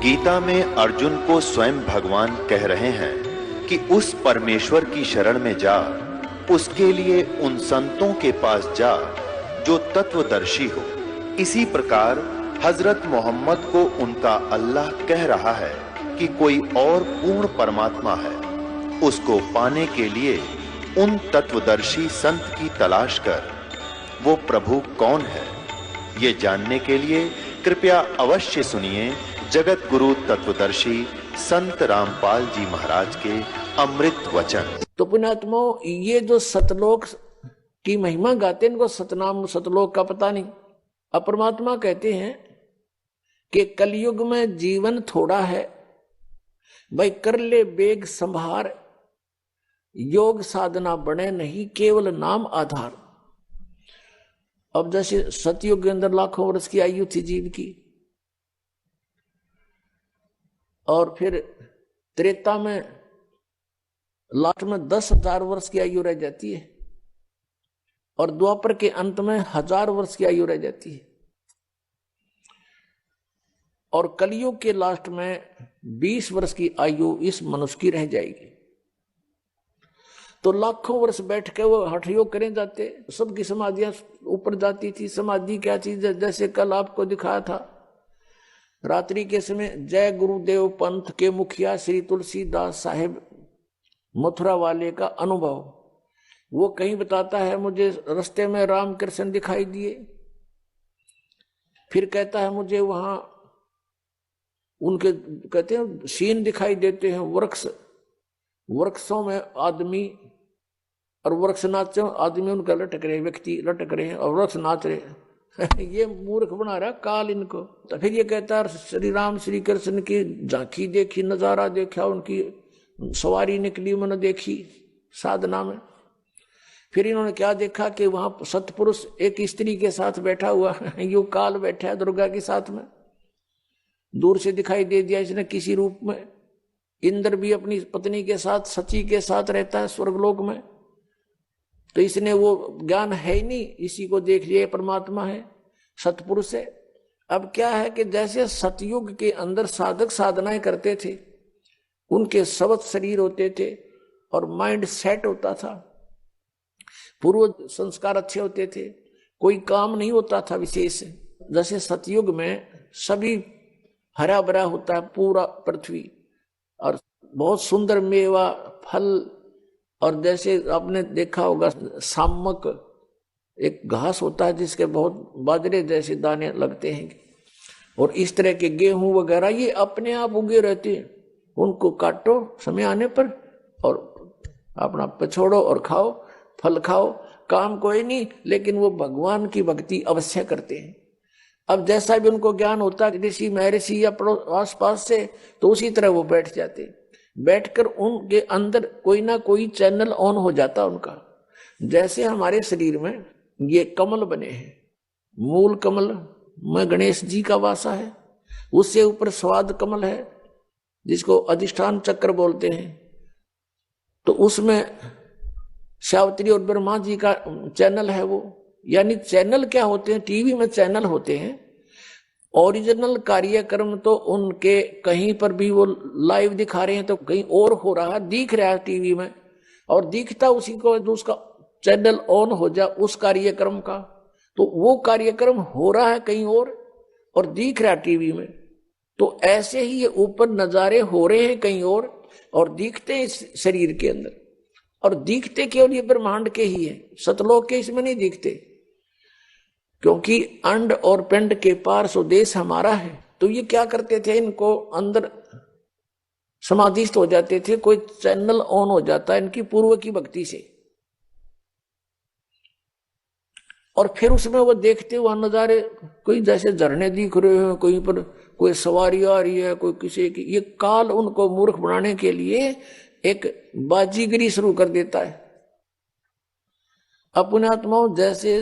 गीता में अर्जुन को स्वयं भगवान कह रहे हैं कि उस परमेश्वर की शरण में जा, उसके लिए उन संतों के पास जा जो तत्वदर्शी हो। इसी प्रकार हजरत मोहम्मद को उनका अल्लाह कह रहा है कि कोई और पूर्ण परमात्मा है, उसको पाने के लिए उन तत्वदर्शी संत की तलाश कर। वो प्रभु कौन है, ये जानने के लिए कृपया अवश्य सुनिए जगत गुरु तत्वदर्शी संत रामपाल जी महाराज के अमृत वचन। तो पुण्यात्मा, ये जो सतलोक की महिमा गाते हैं, इनको सतनाम सतलोक का पता नहीं। अब परमात्मा कहते हैं कि कलयुग में जीवन थोड़ा है भाई, कर ले बेग संभार, योग साधना बने नहीं केवल नाम आधार। अब जैसे सतयुग के अंदर लाखों वर्ष की आयु थी जीव की, और फिर त्रेता में लास्ट में 10,000 वर्ष की आयु रह जाती है, और द्वापर के अंत में 1000 वर्ष की आयु रह जाती है, और कलयुग के लास्ट में 20 वर्ष की आयु इस मनुष्य की रह जाएगी। तो लाखों वर्ष बैठ के वो हठ योग करें जाते, सबकी समाधियां ऊपर जाती थी। समाधि क्या चीज है, जैसे कल आपको दिखाया था, रात्रि के समय जय गुरुदेव पंथ के मुखिया श्री तुलसीदास साहेब मथुरा वाले का अनुभव। वो कहीं बताता है मुझे रास्ते में रामकृष्ण दिखाई दिए, फिर कहता है मुझे वहां उनके कहते हैं सीन दिखाई देते हैं, वृक्षों में आदमी और वृक्ष नाच, आदमी उनका लटक रहे, व्यक्ति लटक रहे हैं और वृक्ष नाच रहे हैं। ये मूर्ख बना रहा काल इनको। तो फिर ये कहता है श्री राम श्री कृष्ण की झांकी देखी, नजारा देखा, उनकी सवारी निकली मैंने देखी साधना में। फिर इन्होंने क्या देखा कि वहां सतपुरुष एक स्त्री के साथ बैठा हुआ यू काल बैठा है दुर्गा के साथ में, दूर से दिखाई दे दिया इसने किसी रूप में। इंद्र भी अपनी पत्नी के साथ सची के साथ रहता है स्वर्गलोक में, तो इसने वो ज्ञान है ही नहीं, इसी को देख लिया परमात्मा है, सतपुरुष है। अब क्या है कि जैसे सतयुग के अंदर साधक साधनाएं करते थे, उनके सबत शरीर होते थे और माइंड सेट होता था, पूर्व संस्कार अच्छे होते थे, कोई काम नहीं होता था विशेष। जैसे सतयुग में सभी हरा भरा होता है पूरा पृथ्वी, और बहुत सुंदर मेवा फल, और जैसे आपने देखा होगा सामक एक घास होता है जिसके बहुत बाजरे जैसे दाने लगते हैं, और इस तरह के गेहूं वगैरह ये अपने आप उगे रहते हैं। उनको काटो समय आने पर और अपना पछोड़ो और खाओ, फल खाओ, काम कोई नहीं, लेकिन वो भगवान की भक्ति अवश्य करते हैं। अब जैसा भी उनको ज्ञान होता है ऋषि महर्षि या आस पास से, तो उसी तरह वो बैठ जाते, बैठकर उनके अंदर कोई ना कोई चैनल ऑन हो जाता उनका। जैसे हमारे शरीर में ये कमल बने हैं, मूल कमल में गणेश जी का वासा है, उससे ऊपर स्वाद कमल है जिसको अधिष्ठान चक्र बोलते हैं, तो उसमें सावित्री और ब्रह्मा जी का चैनल है वो। यानी चैनल क्या होते हैं, टीवी में चैनल होते हैं, ओरिजिनल कार्यक्रम तो उनके कहीं पर भी वो लाइव दिखा रहे हैं तो कहीं और हो रहा है, दिख रहा है टीवी में, और दिखता उसी को, उसका चैनल ऑन हो जा उस कार्यक्रम का, तो वो कार्यक्रम हो रहा है कहीं और दिख रहा है टीवी में। तो ऐसे ही ये ऊपर नजारे हो रहे हैं कहीं और दिखते हैं इस शरीर के अंदर, और दिखते केवल ये ब्रह्मांड के ही है, सतलोक के इसमें नहीं दिखते, क्योंकि अंड और पिंड के पार स्वदेश हमारा है। तो ये क्या करते थे, इनको अंदर समाधिस्थ हो जाते थे, कोई चैनल ऑन हो जाता है इनकी पूर्व की भक्ति से, और फिर उसमें वो देखते वहां नजारे, कोई जैसे झरने दिख रहे हैं, कहीं पर कोई सवारी आ रही है, कोई किसी की, ये काल उनको मूर्ख बनाने के लिए एक बाजीगरी शुरू कर देता है। अपने आत्माओं जैसे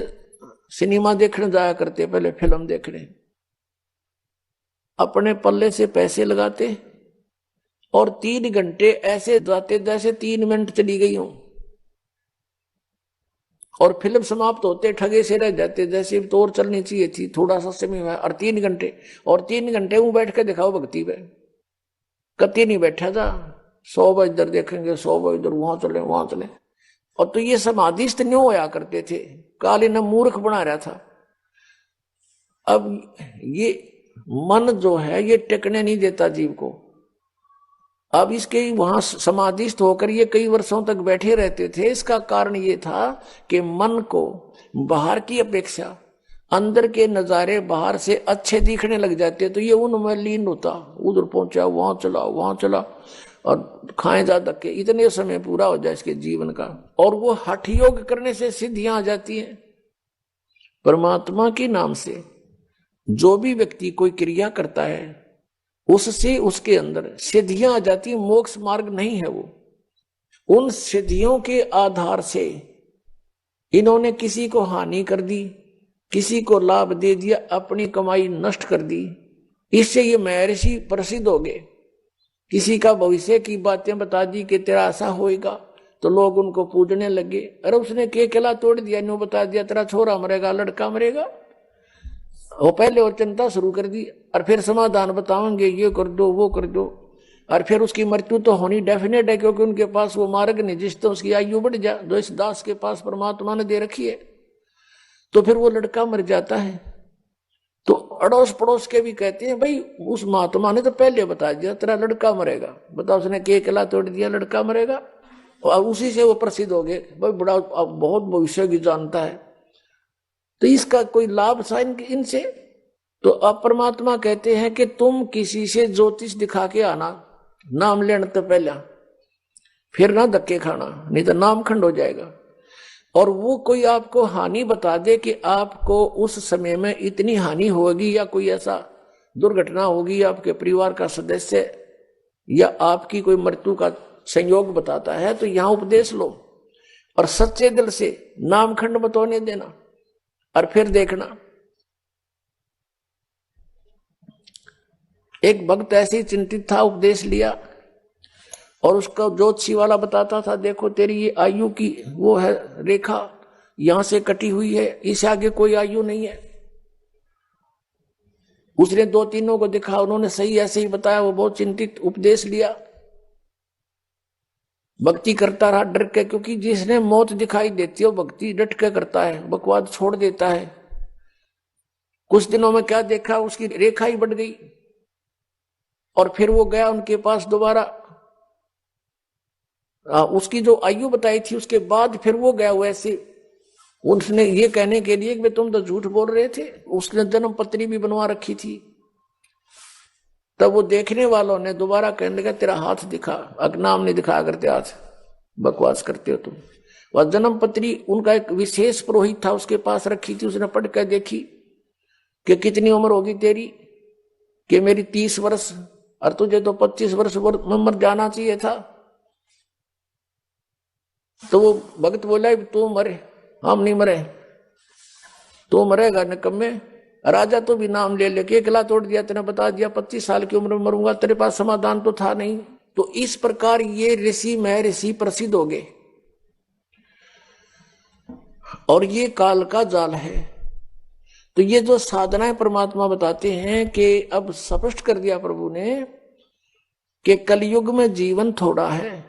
सिनेमा देखने जाया करते, पहले फिल्म देखने, अपने पल्ले से पैसे लगाते और 3 घंटे ऐसे जाते जैसे 3 मिनट चली गई हूं। और फिल्म समाप्त होते ठगे से रह जाते, जैसे तो और चलनी चाहिए थी, थोड़ा सा समय हुआ और 3 घंटे, और 3 घंटे वो बैठ के दिखाओ भक्ति पे, कति नहीं बैठा था, 100 बार इधर देखेंगे, 100 बार इधर, वहां चले वहां चले। और तो ये समाधिस्थ न्यों होया करते थे, काली ने मूर्ख बना रहा था। अब ये मन जो है ये टिकने नहीं देता जीव को। अब इसके वहां समाधिस्थ होकर ये कई वर्षों तक बैठे रहते थे। इसका कारण ये था कि मन को बाहर की अपेक्षा अंदर के नजारे बाहर से अच्छे दिखने लग जाते, तो ये उनमें लीन होता, उधर पहुंचा, वहां चला और खाए जा धक्के, इतने समय पूरा हो जाए इसके जीवन का। और वो हठ योग करने से सिद्धियां आ जाती हैं। परमात्मा के नाम से जो भी व्यक्ति कोई क्रिया करता है उससे उसके अंदर सिद्धियां आ जाती है। मोक्ष मार्ग नहीं है वो। उन सिद्धियों के आधार से इन्होंने किसी को हानि कर दी, किसी को लाभ दे दिया, अपनी कमाई नष्ट कर दी। इससे ये महर्षि प्रसिद्ध हो गए। किसी का भविष्य की बातें बता दी कि तेरा ऐसा होएगा, तो लोग उनको पूजने लगे। अरे उसने केला तोड़ दिया, न्यू बता दिया तेरा छोरा मरेगा, लड़का मरेगा, वो पहले और चिंता शुरू कर दी। और फिर समाधान बताओगे, ये कर दो वो कर दो, और फिर उसकी मृत्यु तो होनी डेफिनेट है, क्योंकि उनके पास वो मार्ग नहीं जिससे उसकी आयु बढ़ जाए, जो इस दास के पास परमात्मा ने दे रखी है। तो फिर वो लड़का मर जाता है। तो अड़ोस पड़ोस के भी कहते हैं भाई उस महात्मा ने तो पहले बता दिया तेरा लड़का मरेगा, बताओ उसने केला तोड़ दिया, लड़का मरेगा। और उसी से वो प्रसिद्ध हो गए, भाई बड़ा बहुत भविष्य की जानता है। तो इसका कोई लाभ था इनसे। तो अब परमात्मा कहते हैं कि तुम किसी से ज्योतिष दिखा के आना, नाम लेने तो पहले, फिर ना धक्के खाना, नहीं तो नाम खंड हो जाएगा। और वो कोई आपको हानि बता दे कि आपको उस समय में इतनी हानि होगी, या कोई ऐसा दुर्घटना होगी, आपके परिवार का सदस्य या आपकी कोई मृत्यु का संयोग बताता है, तो यहां उपदेश लो और सच्चे दिल से नाम खंड मत होने देना, और फिर देखना। एक भक्त ऐसे ही चिंतित था, उपदेश लिया, और उसका ज्योतिषी वाला बताता था देखो तेरी ये आयु की वो है रेखा, यहां से कटी हुई है, इससे आगे कोई आयु नहीं है। उसने 2-3 को दिखा, उन्होंने सही ऐसे ही बताया। वो बहुत चिंतित, उपदेश लिया, भक्ति करता रहा डर के, क्योंकि जिसने मौत दिखाई देती है वो भक्ति डट के करता है, बकवाद छोड़ देता है। कुछ दिनों में क्या देखा, उसकी रेखा ही बढ़ गई। और फिर वो गया उनके पास दोबारा, उसकी जो आयु बताई थी उसके बाद फिर वो गया वैसे, उसने ये कहने के लिए कि तुम तो झूठ बोल रहे थे। उसने जन्म पत्री भी बनवा रखी थी। तब वो देखने वालों ने दोबारा कहने लगा तेरा हाथ दिखा, नाम नहीं दिखाया करते हाथ, बकवास करते हो तुम। वह जन्म पत्री उनका एक विशेष पुरोहित था, उसके पास रखी थी। उसने पढ़ कर देखी कि कितनी उम्र होगी तेरी, कि मेरी 30 वर्ष, और तुझे तो 25 वर्ष में मर जाना चाहिए था। तो वो भक्त बोला तू मरे, हम नहीं मरे, तू मरेगा निकम्मे। राजा तो भी नाम ले लेके केला तोड़ दिया, तेने बता दिया 25 साल की उम्र में मरूंगा, तेरे पास समाधान तो था नहीं। तो इस प्रकार ये ऋषि महर्षि प्रसिद्ध हो गए। और ये काल का जाल है। तो ये जो साधनाएं परमात्मा बताते हैं कि अब स्पष्ट कर दिया प्रभु ने कि कलयुग में जीवन थोड़ा है,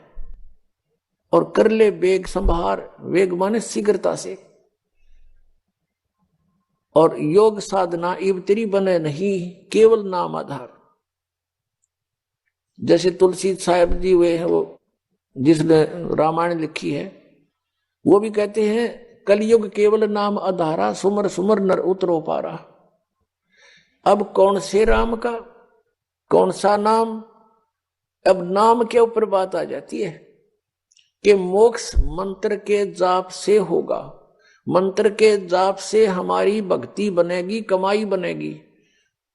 और कर ले वेग संभार, वेग माने शीघ्रता से, और योग साधना इबतरी बने नहीं, केवल नाम आधार। जैसे तुलसी साहब जी हुए हैं, वो जिसने रामायण लिखी है, वो भी कहते हैं कलयुग केवल नाम आधारा, सुमर सुमर नर उतरो पारा। अब कौन से राम का, कौन सा नाम, अब नाम के ऊपर बात आ जाती है कि मोक्ष मंत्र के जाप से होगा। मंत्र के जाप से हमारी भक्ति बनेगी, कमाई बनेगी,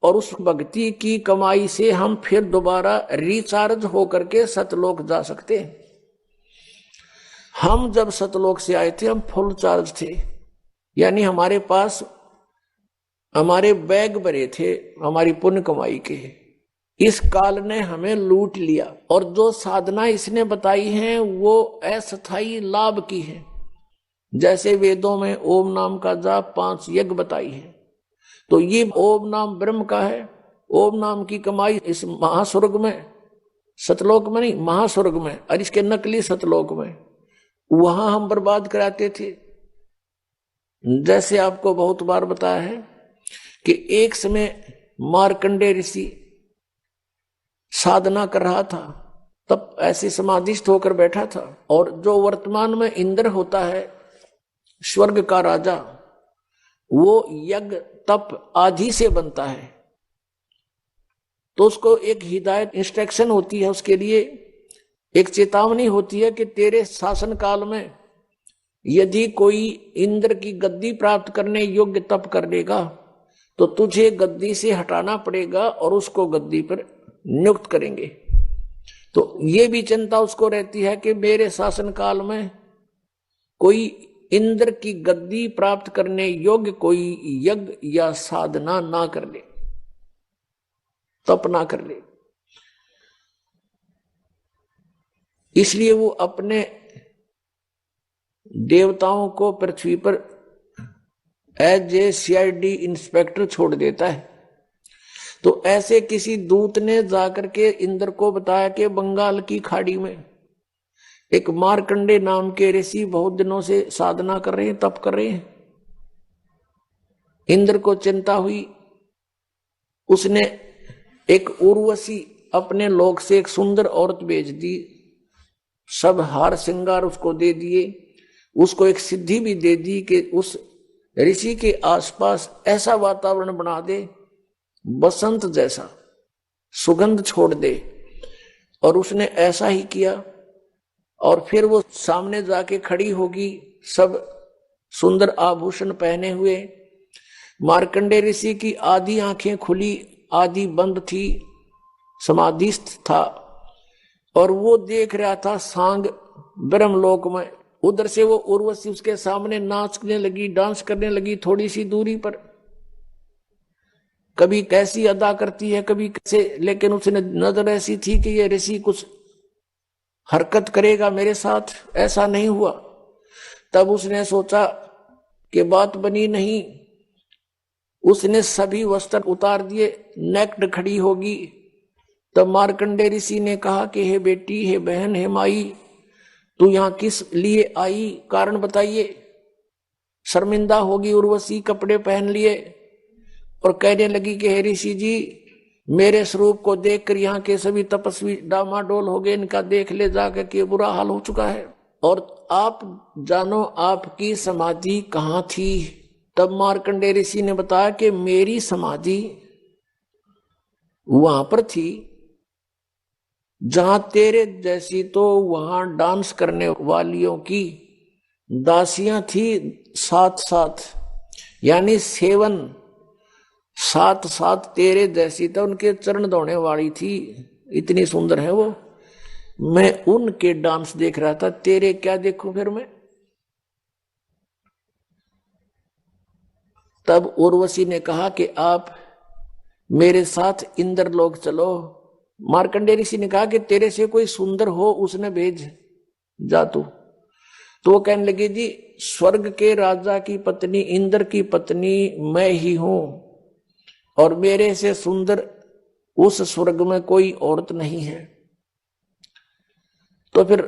और उस भक्ति की कमाई से हम फिर दोबारा रिचार्ज होकर के सतलोक जा सकते हैं। हम जब सतलोक से आए थे हम फुल चार्ज थे, यानी हमारे पास हमारे बैग भरे थे हमारी पुण्य कमाई के। इस काल ने हमें लूट लिया, और जो साधना इसने बताई है वो अस्थायी लाभ की है, जैसे वेदों में ओम नाम का जाप 5 यज्ञ बताई है, तो ये ओम नाम ब्रह्म का है। ओम नाम की कमाई इस महास्वर्ग में, सतलोक में नहीं, महास्वर्ग में, और इसके नकली सतलोक में, वहां हम बर्बाद कराते थे। जैसे आपको बहुत बार बताया है कि एक समय मार्कंडे ऋषि साधना कर रहा था, तब ऐसे समाधिस्थ होकर बैठा था, और जो वर्तमान में इंद्र होता है स्वर्ग का राजा, वो यज्ञ तप आदि से बनता है। तो उसको एक हिदायत इंस्ट्रक्शन होती है, उसके लिए एक चेतावनी होती है कि तेरे शासन काल में यदि कोई इंद्र की गद्दी प्राप्त करने योग्य तप कर लेगा तो तुझे गद्दी से हटाना पड़ेगा और उसको गद्दी पर नियुक्त करेंगे। तो ये भी चिंता उसको रहती है कि मेरे शासन काल में कोई इंद्र की गद्दी प्राप्त करने योग्य कोई यज्ञ या साधना ना कर ले, तप ना कर ले। इसलिए वो अपने देवताओं को पृथ्वी पर एज ए सीआईडी इंस्पेक्टर छोड़ देता है। तो ऐसे किसी दूत ने जाकर के इंद्र को बताया कि बंगाल की खाड़ी में एक मार्कंडे नाम के ऋषि बहुत दिनों से साधना कर रहे हैं, तप कर रहे हैं। इंद्र को चिंता हुई, उसने एक उर्वशी अपने लोक से एक सुंदर औरत भेज दी, सब हार श्रृंगार उसको दे दिए, उसको एक सिद्धि भी दे दी कि उस ऋषि के आसपास ऐसा वातावरण बना दे बसंत जैसा, सुगंध छोड़ दे। और उसने ऐसा ही किया, और फिर वो सामने जाके खड़ी होगी, सब सुंदर आभूषण पहने हुए। मार्कंडे ऋषि की आधी आंखें खुली, आधी बंद थी, समाधिस्थ था, और वो देख रहा था सांग ब्रह्मलोक में। उधर से वो उर्वशी उसके सामने नाचने लगी, डांस करने लगी थोड़ी सी दूरी पर, कभी कैसी अदा करती है कभी कैसे, लेकिन उसने नजर ऐसी थी कि ये ऋषि कुछ हरकत करेगा मेरे साथ, ऐसा नहीं हुआ। तब उसने सोचा कि बात बनी नहीं, उसने सभी वस्त्र उतार दिए, नेक्ड खड़ी होगी। तब मार्कंडे ऋषि ने कहा कि हे बेटी, हे बहन, हे माई, तू यहां किस लिए आई, कारण बताइए। शर्मिंदा होगी उर्वशी, कपड़े पहन लिए और कहने लगी कि हे ऋषि जी, मेरे स्वरूप को देखकर यहाँ के सभी तपस्वी डामाडोल हो गए, इनका देख ले जाकर के बुरा हाल हो चुका है, और आप जानो आपकी समाधि कहाँ थी। तब मार्कंडे ऋषि ने बताया कि मेरी समाधि वहां पर थी जहां तेरे जैसी तो वहां डांस करने वालियों की दासियां थी साथ साथ, यानी सेवन साथ साथ तेरे जैसी तो उनके चरण धोने वाली थी, इतनी सुंदर है वो। मैं उनके डांस देख रहा था, तेरे क्या देखूं फिर मैं। तब उर्वशी ने कहा कि आप मेरे साथ इंद्रलोक चलो। मार्कंडे ऋषि ने कहा कि तेरे से कोई सुंदर हो उसने भेज जा तू। तो वो कहने लगी, जी स्वर्ग के राजा की पत्नी, इंद्र की पत्नी मैं ही हूं, और मेरे से सुंदर उस स्वर्ग में कोई औरत नहीं है। तो फिर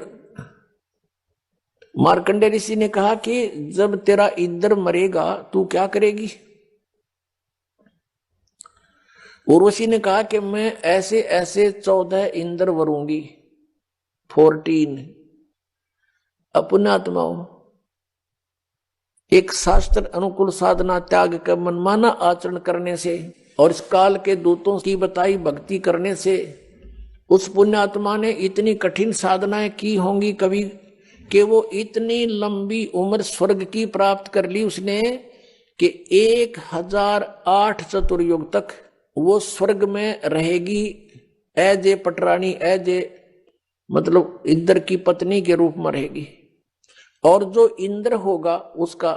मार्कंडे ऋषि ने कहा कि जब तेरा इंद्र मरेगा तू क्या करेगी। उर्वशी ने कहा कि मैं ऐसे ऐसे 14 इंद्र वरूंगी, 14 अपनात्माओं, एक शास्त्र अनुकूल साधना त्याग कर मनमाना आचरण करने से और इस काल के दूतों की बताई भक्ति करने से उस पुण्यात्मा ने इतनी कठिन साधनाएं की होंगी कभी कि वो इतनी लंबी उम्र स्वर्ग की प्राप्त कर ली उसने कि 1008 चतुर्युग तक वो स्वर्ग में रहेगी एज ए पटरानी, एज ए मतलब इंद्र की पत्नी के रूप में रहेगी। और जो इंद्र होगा उसका,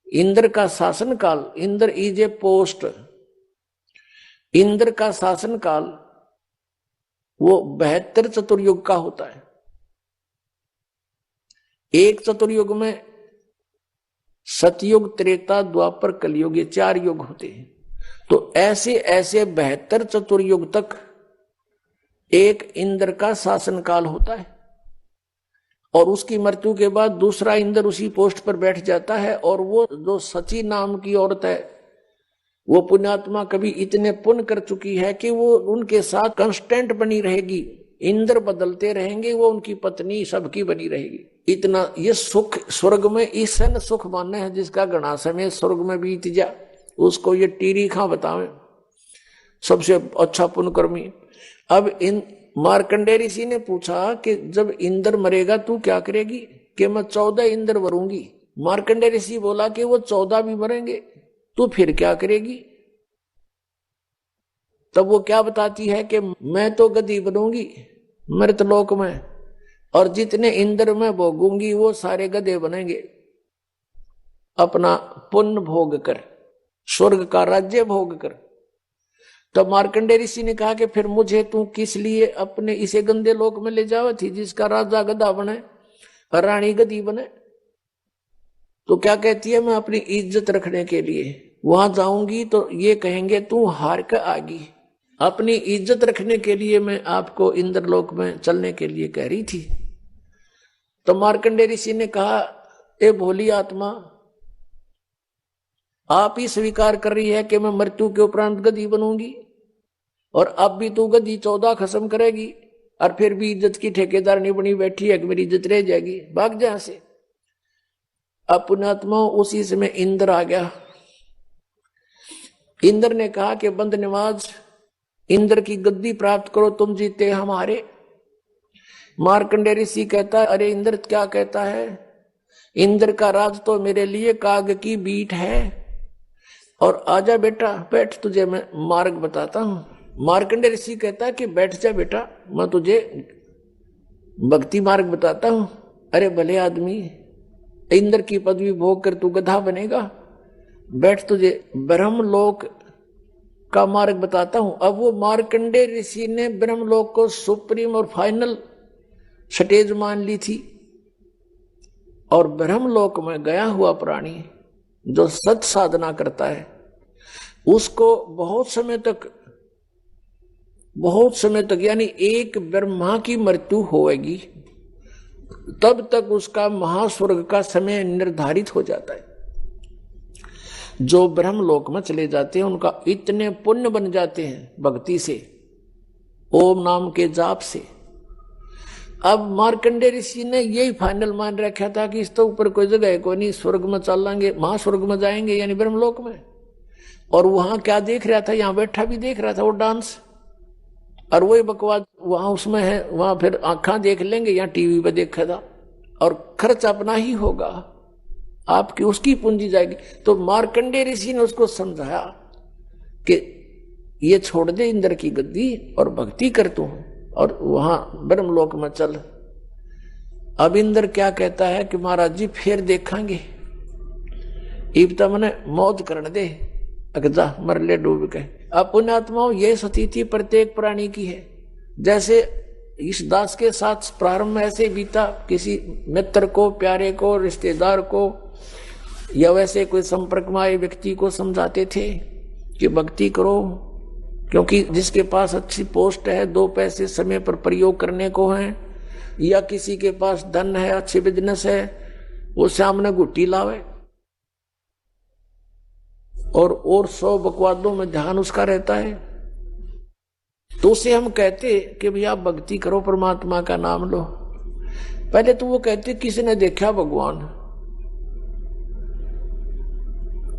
इंद्र का शासन काल, Indra is a post, Indra का शासन काल वो 72 चतुर्युग का होता है। एक चतुर्युग में सतयुग, त्रेता, द्वापर, कलयुग, ये 4 युग होते हैं। तो ऐसे ऐसे 72 चतुर्युग तक एक इंद्र का शासनकाल होता है, और उसकी मृत्यु के बाद दूसरा इंद्र उसी पोस्ट पर बैठ जाता है। और वो जो सची नाम की औरत है, वो पुण्यात्मा कभी इतने पुण्य कर चुकी है कि वो उनके साथ कांस्टेंट बनी रहेगी, इंद्र बदलते रहेंगे, वो उनकी पत्नी सबकी बनी रहेगी। इतना ये सुख स्वर्ग में ईसन सुख माने है, जिसका गणा समय स्वर्ग में बीत जा, उसको ये टीरी खा बतावे सबसे अच्छा पुण्यकर्मी। अब इन मार्कंडेय ऋषि ने पूछा कि जब इंद्र मरेगा तू क्या करेगी? कि मैं 14 इंद्र मरूंगी। मार्कंडेय ऋषि बोला कि वो 14 भी मरेंगे, तू फिर क्या करेगी? तब वो क्या बताती है कि मैं तो गद्दी बनूंगी मृतलोक में, और जितने इंद्र मैं भोगूंगी वो सारे गधे बनेंगे, अपना पुण्य भोग कर, स्वर्ग का राज्य भोग कर। तो मार्कंडेय ऋषि ने कहा कि फिर मुझे तू किस लिए अपने इसे गंदे लोक में ले जावे थी, जिसका राजा गधा बने और रानी गधी बने? तो क्या कहती है, मैं अपनी इज्जत रखने के लिए वहां जाऊंगी तो ये कहेंगे तू हार कर आ गई। अपनी इज्जत रखने के लिए मैं आपको इंद्रलोक में चलने के लिए कह रही थी। तो मार्कंडेय ऋषि ने कहा, ए भोली आत्मा, आप ही स्वीकार कर रही है कि मैं मृत्यु के उपरांत गधी बनूंगी, और अब भी तू गधी 14 खत्म करेगी, और फिर भी इज्जत की ठेकेदार नहीं बनी बैठी है कि मेरी इज्जत रह जाएगी, भाग जा से। अब पुण्यात्मा उसी समय इंद्र आ गया। इंद्र ने कहा कि बंद नवाज, इंद्र की गद्दी प्राप्त करो, तुम जीते हमारे। मार्कंडेय ऋषि कहता, अरे इंद्र क्या कहता है? इंद्र का राज तो मेरे लिए काग की बीट है, और आजा बेटा बैठ, तुझे मैं मार्ग बताता हूं। मार्कंडेय ऋषि कहता है कि बैठ जा बेटा, मैं तुझे भक्ति मार्ग बताता हूं। अरे भले आदमी, इंद्र की पदवी भोग कर तू गधा बनेगा, बैठ, तुझे ब्रह्मलोक का मार्ग बताता हूं। अब वो मार्कंडेय ऋषि ने ब्रह्मलोक को सुप्रीम और फाइनल स्टेज मान ली थी, और ब्रह्मलोक में गया हुआ प्राणी जो सत साधना करता है, उसको बहुत समय तक यानी एक ब्रह्मा की मृत्यु होएगी, तब तक उसका महास्वर्ग का समय निर्धारित हो जाता है। जो ब्रह्मलोक में चले जाते हैं उनका इतने पुण्य बन जाते हैं भक्ति से, ओम नाम के जाप से। अब मार्कंडेय ऋषि ने यही फाइनल मान रखा था कि इस तो ऊपर कोई जगह है कोई नहीं, स्वर्ग में चलेंगे, महास्वर्ग में जाएंगे यानी ब्रह्मलोक में। और वहां क्या देख रहा था, यहां बैठा भी देख रहा था वो डांस, और वही बकवास वहां उसमें है, वहां फिर आंखा देख लेंगे, यहाँ टीवी पे देखा था, और खर्च अपना ही होगा, आपकी उसकी पूंजी जाएगी। तो मार्कंडेय ऋषि ने उसको समझाया कि ये छोड़ दे इंद्र की गद्दी और भक्ति कर तू, और वहां ब्रह्मलोक में चल। अब इंद्र क्या कहता है कि महाराज जी फिर देखेंगे, इब तो मैंने मौत करने दे, अगजा मर ले डूब के। अब पुण्यात्माओं ये स्थिति प्रत्येक प्राणी की है। जैसे इस दास के साथ प्रारंभ में ऐसे बीता, किसी मित्र को, प्यारे को, रिश्तेदार को, या वैसे कोई संपर्क में आए व्यक्ति को समझाते थे कि भक्ति करो, क्योंकि जिसके पास अच्छी पोस्ट है, 2 पैसे समय पर प्रयोग करने को है, या किसी के पास धन है, अच्छे बिजनेस है, वो सामने गुट्टी लावे, और 100 बकवादों में ध्यान उसका रहता है। तो उसे हम कहते कि भैया भक्ति करो, परमात्मा का नाम लो। पहले तो वो कहते किसने देखा भगवान।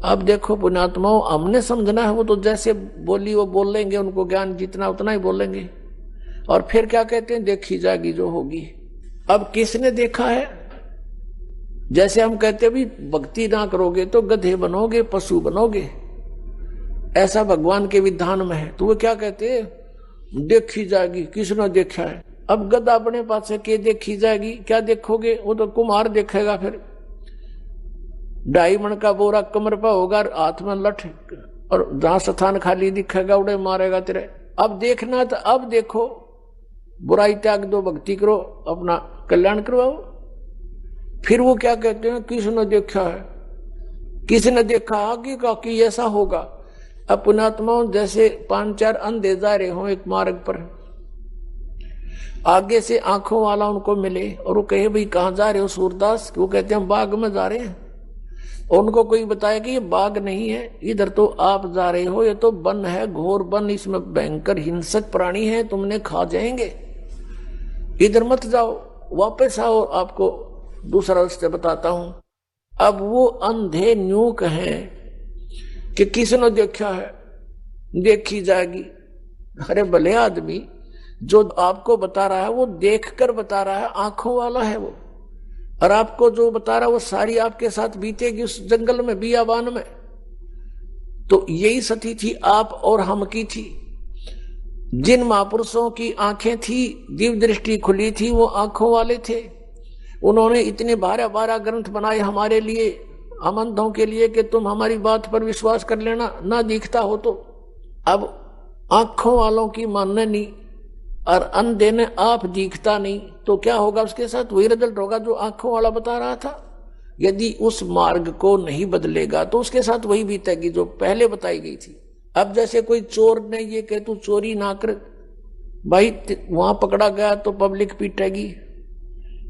अब देखो पुण्यात्माओं, हमने समझना है, वो तो जैसे बोली वो बोल लेंगे, उनको ज्ञान जितना उतना ही बोलेंगे, और फिर क्या कहते हैं, देखी जाएगी जो होगी। अब किसने देखा है? जैसे हम कहते भी भक्ति ना करोगे तो गधे बनोगे, पशु बनोगे, ऐसा भगवान के विधान में है। तो वो क्या कहते हैं, देखी जाएगी, किसने देखा है? अब गधा अपने पास से के देखी जाएगी, क्या देखोगे? वो तो कुम्हार देखेगा, फिर 2.5 मन का बोरा कमर पर होगा, हाथ में लठ, और जहां स्थान खाली दिखेगा उड़े मारेगा तेरे। अब देखना तो अब देखो, बुराई त्याग दो, भक्ति करो, अपना कल्याण करवाओ। फिर वो क्या कहते हैं, किसने देखा है? किसी ने देखा आगे का कि ऐसा होगा। अब पुण्यात्माओं जैसे 5-4 अंधे जा रहे हो एक मार्ग पर, आगे से आंखों वाला उनको मिले और वो कहे भाई कहाँ जा रहे हो सूरदास, वो कहते हैं बाग में जा रहे हैं। और उनको कोई बताया कि ये बाग नहीं है, इधर तो आप जा रहे हो, ये तो वन है, घोर वन, इसमें भयंकर हिंसक प्राणी है, तुमने खा जाएंगे, इधर मत जाओ, वापस आओ, आपको दूसरा रास्ता बताता हूं। अब वो अंधे न्यू कहें कि किसने देखा है, देखी जाएगी। अरे भले आदमी जो आपको बता रहा है वो देखकर बता रहा है, आंखों वाला है वो, और आपको जो बता रहा है वो सारी आपके साथ बीतेगी उस जंगल में, बियाबान में। तो यही सती थी आप और हम की थी। जिन महापुरुषों की आंखें थी, दिव्य दृष्टि खुली थी, वो आंखों वाले थे। उन्होंने इतने 12 ग्रंथ बनाए हमारे लिए, हम अंधों के लिए, कि तुम हमारी बात पर विश्वास कर लेना, ना दिखता हो तो। अब आंखों वालों की मानने नहीं और अंधे ने आप दिखता नहीं, तो क्या होगा उसके साथ? वही रिजल्ट होगा जो आंखों वाला बता रहा था। यदि उस मार्ग को नहीं बदलेगा तो उसके साथ वही बीतेगी जो पहले बताई गई थी। अब जैसे कोई चोर ने ये कहे तू चोरी ना कर, भाई वहां पकड़ा गया तो पब्लिक पीटेगी,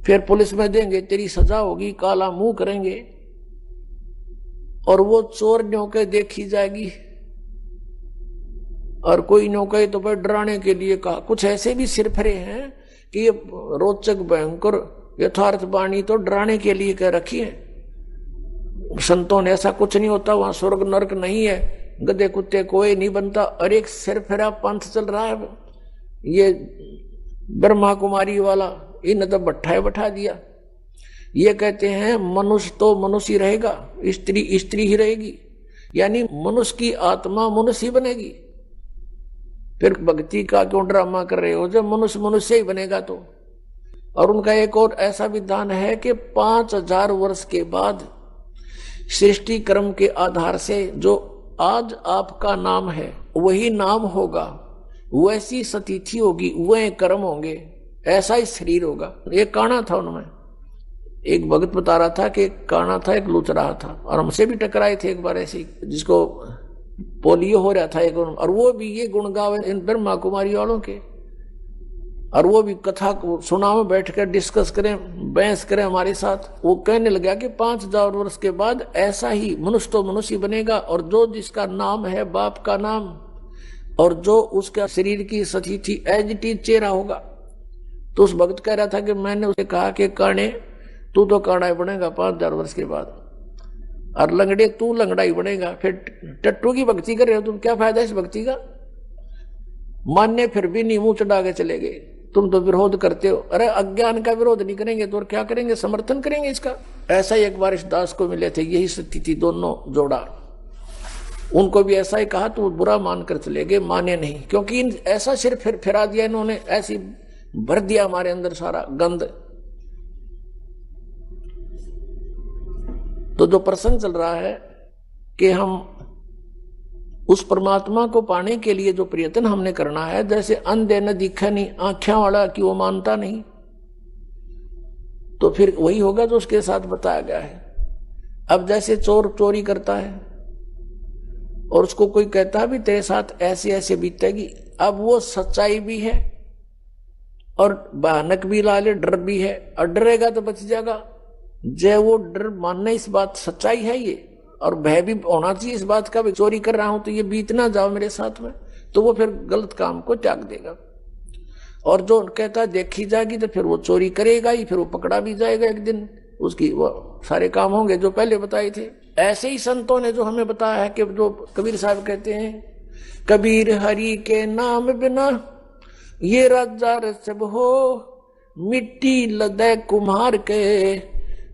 फिर पुलिस में देंगे, तेरी सजा होगी, काला मुंह करेंगे, और वो चोर न्यों के देखी जाएगी। और कोई न्यों कहे तो भाई डराने के लिए कहा। कुछ ऐसे भी सिरफरे हैं कि ये रोचक भयंकर यथार्थ वाणी तो डराने के लिए कह रखी है। संतों ने ऐसा कुछ नहीं होता, वहां स्वर्ग नरक नहीं है, गधे कुत्ते कोई नहीं बनता। और एक सिरफिरा पंथ चल रहा है, ये ब्रह्मा कुमारी वाला, इन तो भट्ठाए बैठा दिया। ये कहते हैं मनुष्य तो मनुष्य ही रहेगा, स्त्री स्त्री ही रहेगी, यानी मनुष्य की आत्मा मनुष्य ही बनेगी। फिर भक्ति का क्यों ड्रामा कर रहे हो, जब मनुष्य मनुष्य ही बनेगा तो। और उनका एक और ऐसा विधान है कि 5000 वर्ष के बाद सृष्टि क्रम के आधार से जो आज आपका नाम है वही नाम होगा, वैसी सतिथि होगी, वह कर्म होंगे, ऐसा ही शरीर होगा। एक काना था उनमें, एक भगत बता रहा था कि एक काना था, एक लूच रहा था, और हमसे भी टकराए थे एक बार ऐसे, जिसको पोलियो हो रहा था एक, और वो भी ये गुण गावे इन ब्रह्मा कुमारी वालों के, और वो भी कथा को सुना में बैठ कर डिस्कस करें, बहस करें हमारे साथ। वो कहने लगा कि 5000 वर्ष के बाद ऐसा ही मनुष्य तो मनुष्य बनेगा, और जो जिसका नाम है बाप का नाम, और जो उसका शरीर की सतिथि एज इट इज चेहरा होगा। तो उस भक्त कह रहा था कि मैंने उसे कहा कि काने तू तो काना ही बनेगा 5000 वर्ष के बाद, और लंगड़े तू लंगड़ा ही बनेगा। फिर टट्टू की भक्ति कर रहे हो तुम, क्या फायदा इस भक्ति का? मान्य फिर भी नहीं, मुंह चढ़ा के चले गए, तुम तो विरोध करते हो। अरे अज्ञान का विरोध नहीं करेंगे तो और क्या करेंगे, समर्थन करेंगे इसका। ऐसा ही एक बार इस दास को मिले थे, यही स्थिति दोनों जोड़ा, उनको भी ऐसा ही कहा तो बुरा मानकर चले गए, माने नहीं, क्योंकि ऐसा सिर फिरा दिया इन्होंने, ऐसी भर दिया हमारे अंदर सारा गंद। तो जो प्रसंग चल रहा है कि हम उस परमात्मा को पाने के लिए जो प्रयत्न हमने करना है, जैसे अंधे न दिखा नहीं, आंखें वाला कि वो मानता नहीं, तो फिर वही होगा जो उसके साथ बताया गया है। अब जैसे चोर चोरी करता है और उसको कोई कहता भी तेरे साथ ऐसे ऐसे बीतेगी, अब वो सच्चाई भी है और भयानक भी लाले, डर भी है, और डरेगा तो बच जाएगा। जय वो डर मानना इस बात सच्चाई है ये, और भय भी होना चाहिए इस बात का भी, चोरी कर रहा हूं तो ये बीत ना जाओ मेरे साथ में, तो वो फिर गलत काम को त्याग देगा। और जो कहता देखी जाएगी तो फिर वो चोरी करेगा ही, फिर वो पकड़ा भी जाएगा एक दिन, उसकी वो सारे काम होंगे जो पहले बताए थे। ऐसे ही संतों ने जो हमें बताया है कि जो कबीर साहब कहते हैं, कबीर हरि के नाम बिना ये राजा सब हो, मिट्टी लदे कुम्हार के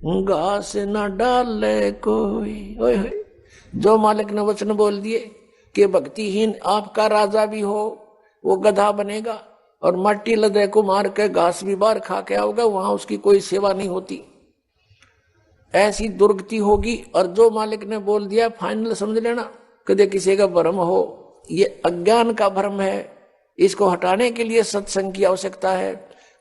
घास न डाले कोई। ओए होए, जो मालिक ने वचन बोल दिए कि भक्तिहीन आपका राजा भी हो वो गधा बनेगा, और मट्टी लदे को मार के घास भी बार खा के आओगे, वहां उसकी कोई सेवा नहीं होती, ऐसी दुर्गति होगी। और जो मालिक ने बोल दिया फाइनल समझ लेना, कदे किसी का भ्रम हो, ये अज्ञान का भ्रम है, इसको हटाने के लिए सत्संग की आवश्यकता है,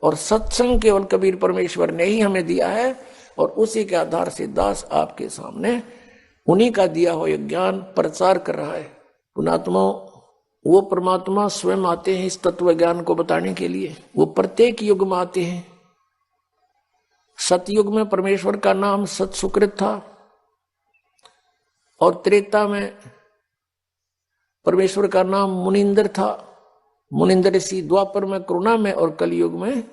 और सत्संग केवल कबीर परमेश्वर ने ही हमें दिया है, और उसी के आधार से दास आपके सामने उन्हीं का दिया हुआ ज्ञान प्रचार कर रहा है। पुणात्मा वो परमात्मा स्वयं आते हैं इस तत्व ज्ञान को बताने के लिए। वो प्रत्येक युग में आते हैं। सतयुग में परमेश्वर का नाम सत सुकृत था और त्रेता में परमेश्वर का नाम मुनिंदर था, मुनिंदर ऋषि। द्वापर में करुणा में और कलयुग में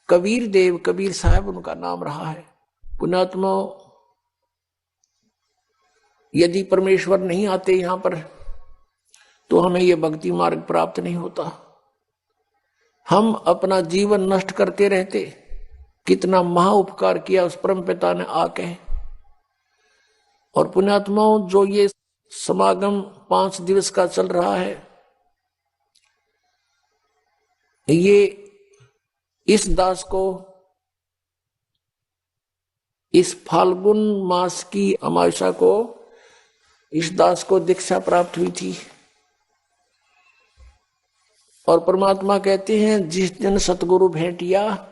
कबीर देव, कबीर साहब उनका नाम रहा है। पुण्यात्मा, यदि परमेश्वर नहीं आते यहां पर तो हमें यह भक्ति मार्ग प्राप्त नहीं होता। हम अपना जीवन नष्ट करते रहते। कितना महा उपकार किया उस परम पिता ने आके। और पुण्यात्माओं, जो ये समागम 5 दिवस का चल रहा है, ये इस दास को इस फाल्गुन मास की अमावस्या को इस दास को दीक्षा प्राप्त हुई थी। और परमात्मा कहते हैं, जिस दिन सतगुरु भेंटिया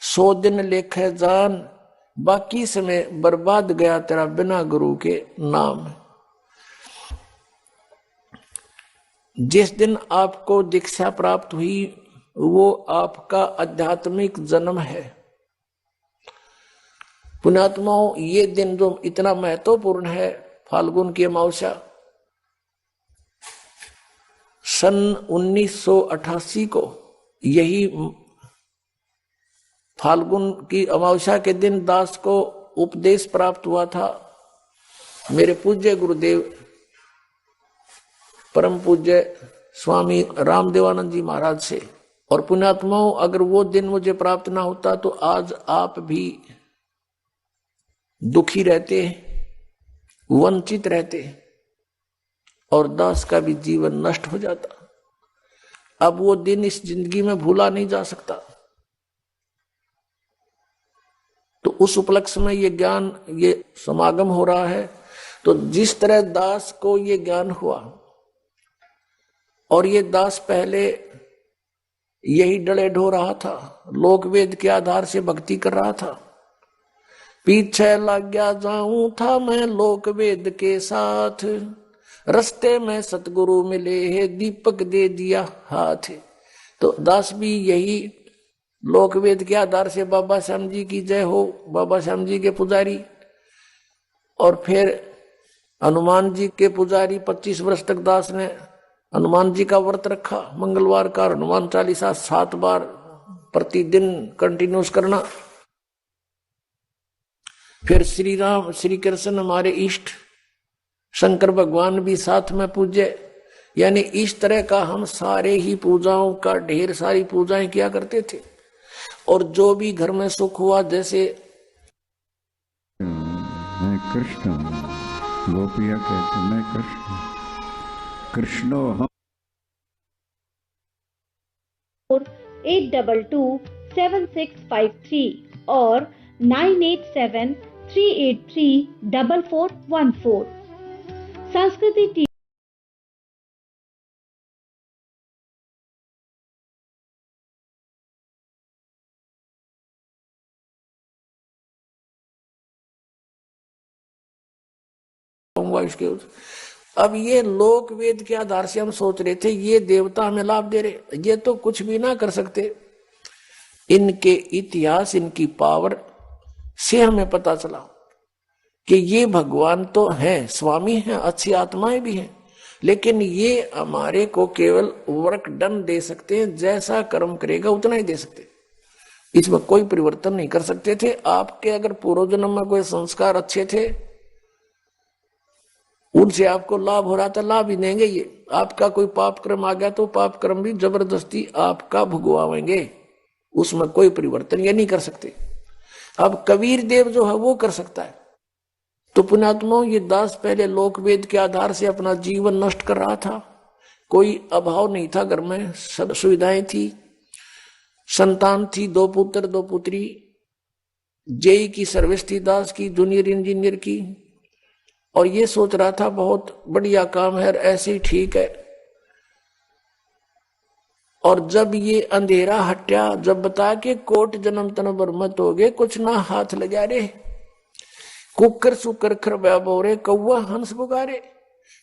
100 दिन लेखे जान, बाकी समय बर्बाद गया तेरा बिना गुरु के नाम। जिस दिन आपको दीक्षा प्राप्त हुई वो आपका आध्यात्मिक जन्म है। पुण्यात्माओं, ये दिन जो इतना महत्वपूर्ण है, फाल्गुन की अमावस्या, सन 1988 को यही फाल्गुन की अमावस्या के दिन दास को उपदेश प्राप्त हुआ था मेरे पूज्य गुरुदेव परम पूज्य स्वामी रामदेवानंद जी महाराज से। और पुण्यात्माओं, अगर वो दिन मुझे प्राप्त ना होता तो आज आप भी दुखी रहते, वंचित रहते और दास का भी जीवन नष्ट हो जाता। अब वो दिन इस जिंदगी में भूला नहीं जा सकता। तो उस उपलक्ष्य में ये ज्ञान, ये समागम हो रहा है। तो जिस तरह दास को ये ज्ञान हुआ, और ये दास पहले यही डले ढो रहा था, लोक वेद के आधार से भक्ति कर रहा था। पीछे लग गया जाऊं था मैं लोक वेद के साथ, रस्ते में सतगुरु मिले है दीपक दे दिया हाथ। तो दास भी यही लोक वेद के आधार से बाबा श्याम जी की जय हो, बाबा श्याम जी के पुजारी, और फिर हनुमान जी के पुजारी। 25 वर्ष तक दास ने हनुमान जी का व्रत रखा, मंगलवार का हनुमान चालीसा 7 बार प्रतिदिन कंटिन्यूस करना। फिर श्री राम श्री कृष्ण हमारे इष्ट, शंकर भगवान भी साथ में पूज्य। यानी इस तरह का हम सारे ही पूजाओं का ढेर सारी पूजाएं किया करते थे। और जो भी घर में सुख हुआ, जैसे मैं कृष्ण हूं, गोपिया कहते मैं कृष्ण, कृष्णो हम। 8227653 और 9873834414। संस्कृति टी इसके। अब ये लोक वेद के आधार से हम सोच रहे थे ये देवता हमें लाभ दे रहे, ये तो कुछ भी ना कर सकते। इनके इतिहास, इनकी पावर से हमें पता चला कि ये भगवान तो हैं, स्वामी हैं, अच्छी आत्माएं भी हैं, लेकिन ये हमारे को केवल वर्क डन दे सकते हैं, जैसा कर्म करेगा उतना ही दे सकते, इसमें कोई परिवर्तन नहीं कर सकते थे। आपके अगर पूर्व जन्म में कोई संस्कार अच्छे थे, उनसे आपको लाभ हो रहा था, लाभ ही देंगे। ये आपका कोई पाप कर्म आ गया तो पाप कर्म भी जबरदस्ती आपका भुगवाएंगे, उसमें कोई परिवर्तन ये नहीं कर सकते। अब कबीर देव जो है वो कर सकता है। तो पुण्यात्माओं, ये दास पहले लोक वेद के आधार से अपना जीवन नष्ट कर रहा था। कोई अभाव नहीं था, घर में सब सुविधाएं थी, संतान थी, 2 पुत्र 2 पुत्री, जेई की सर्विस थी दास की, जूनियर इंजीनियर की। और ये सोच रहा था बहुत बढ़िया काम है, ऐसे ही ठीक है। और जब ये अंधेरा हटा, जब बता के कोट जन्म तन बर मत हो गए, कुछ ना हाथ लगा रे, कुकर सुकर खरबा बोरे कौआ हंस पुकारे,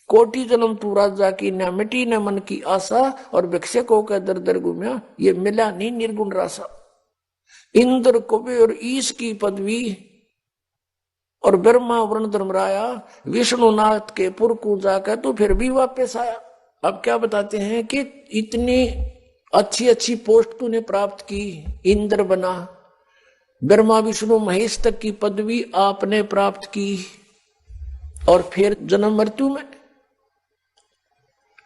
कोटि जन्म तू राजा की न मिटी न मन की आशा, और भिक्षकों का दर दर घूमया ये मिला नहीं निर्गुण रासा। इंद्र कुबेर और ईश की पदवी, और ब्रह्मा वरुण धर्मराया, विष्णुनाथ के पुर को जाकर तो फिर भी वापस आया। अब क्या बताते हैं कि इतनी अच्छी अच्छी पोस्ट तूने प्राप्त की, इंद्र बना, ब्रह्मा विष्णु महेश तक की पदवी आपने प्राप्त की, और फिर जन्म मृत्यु में।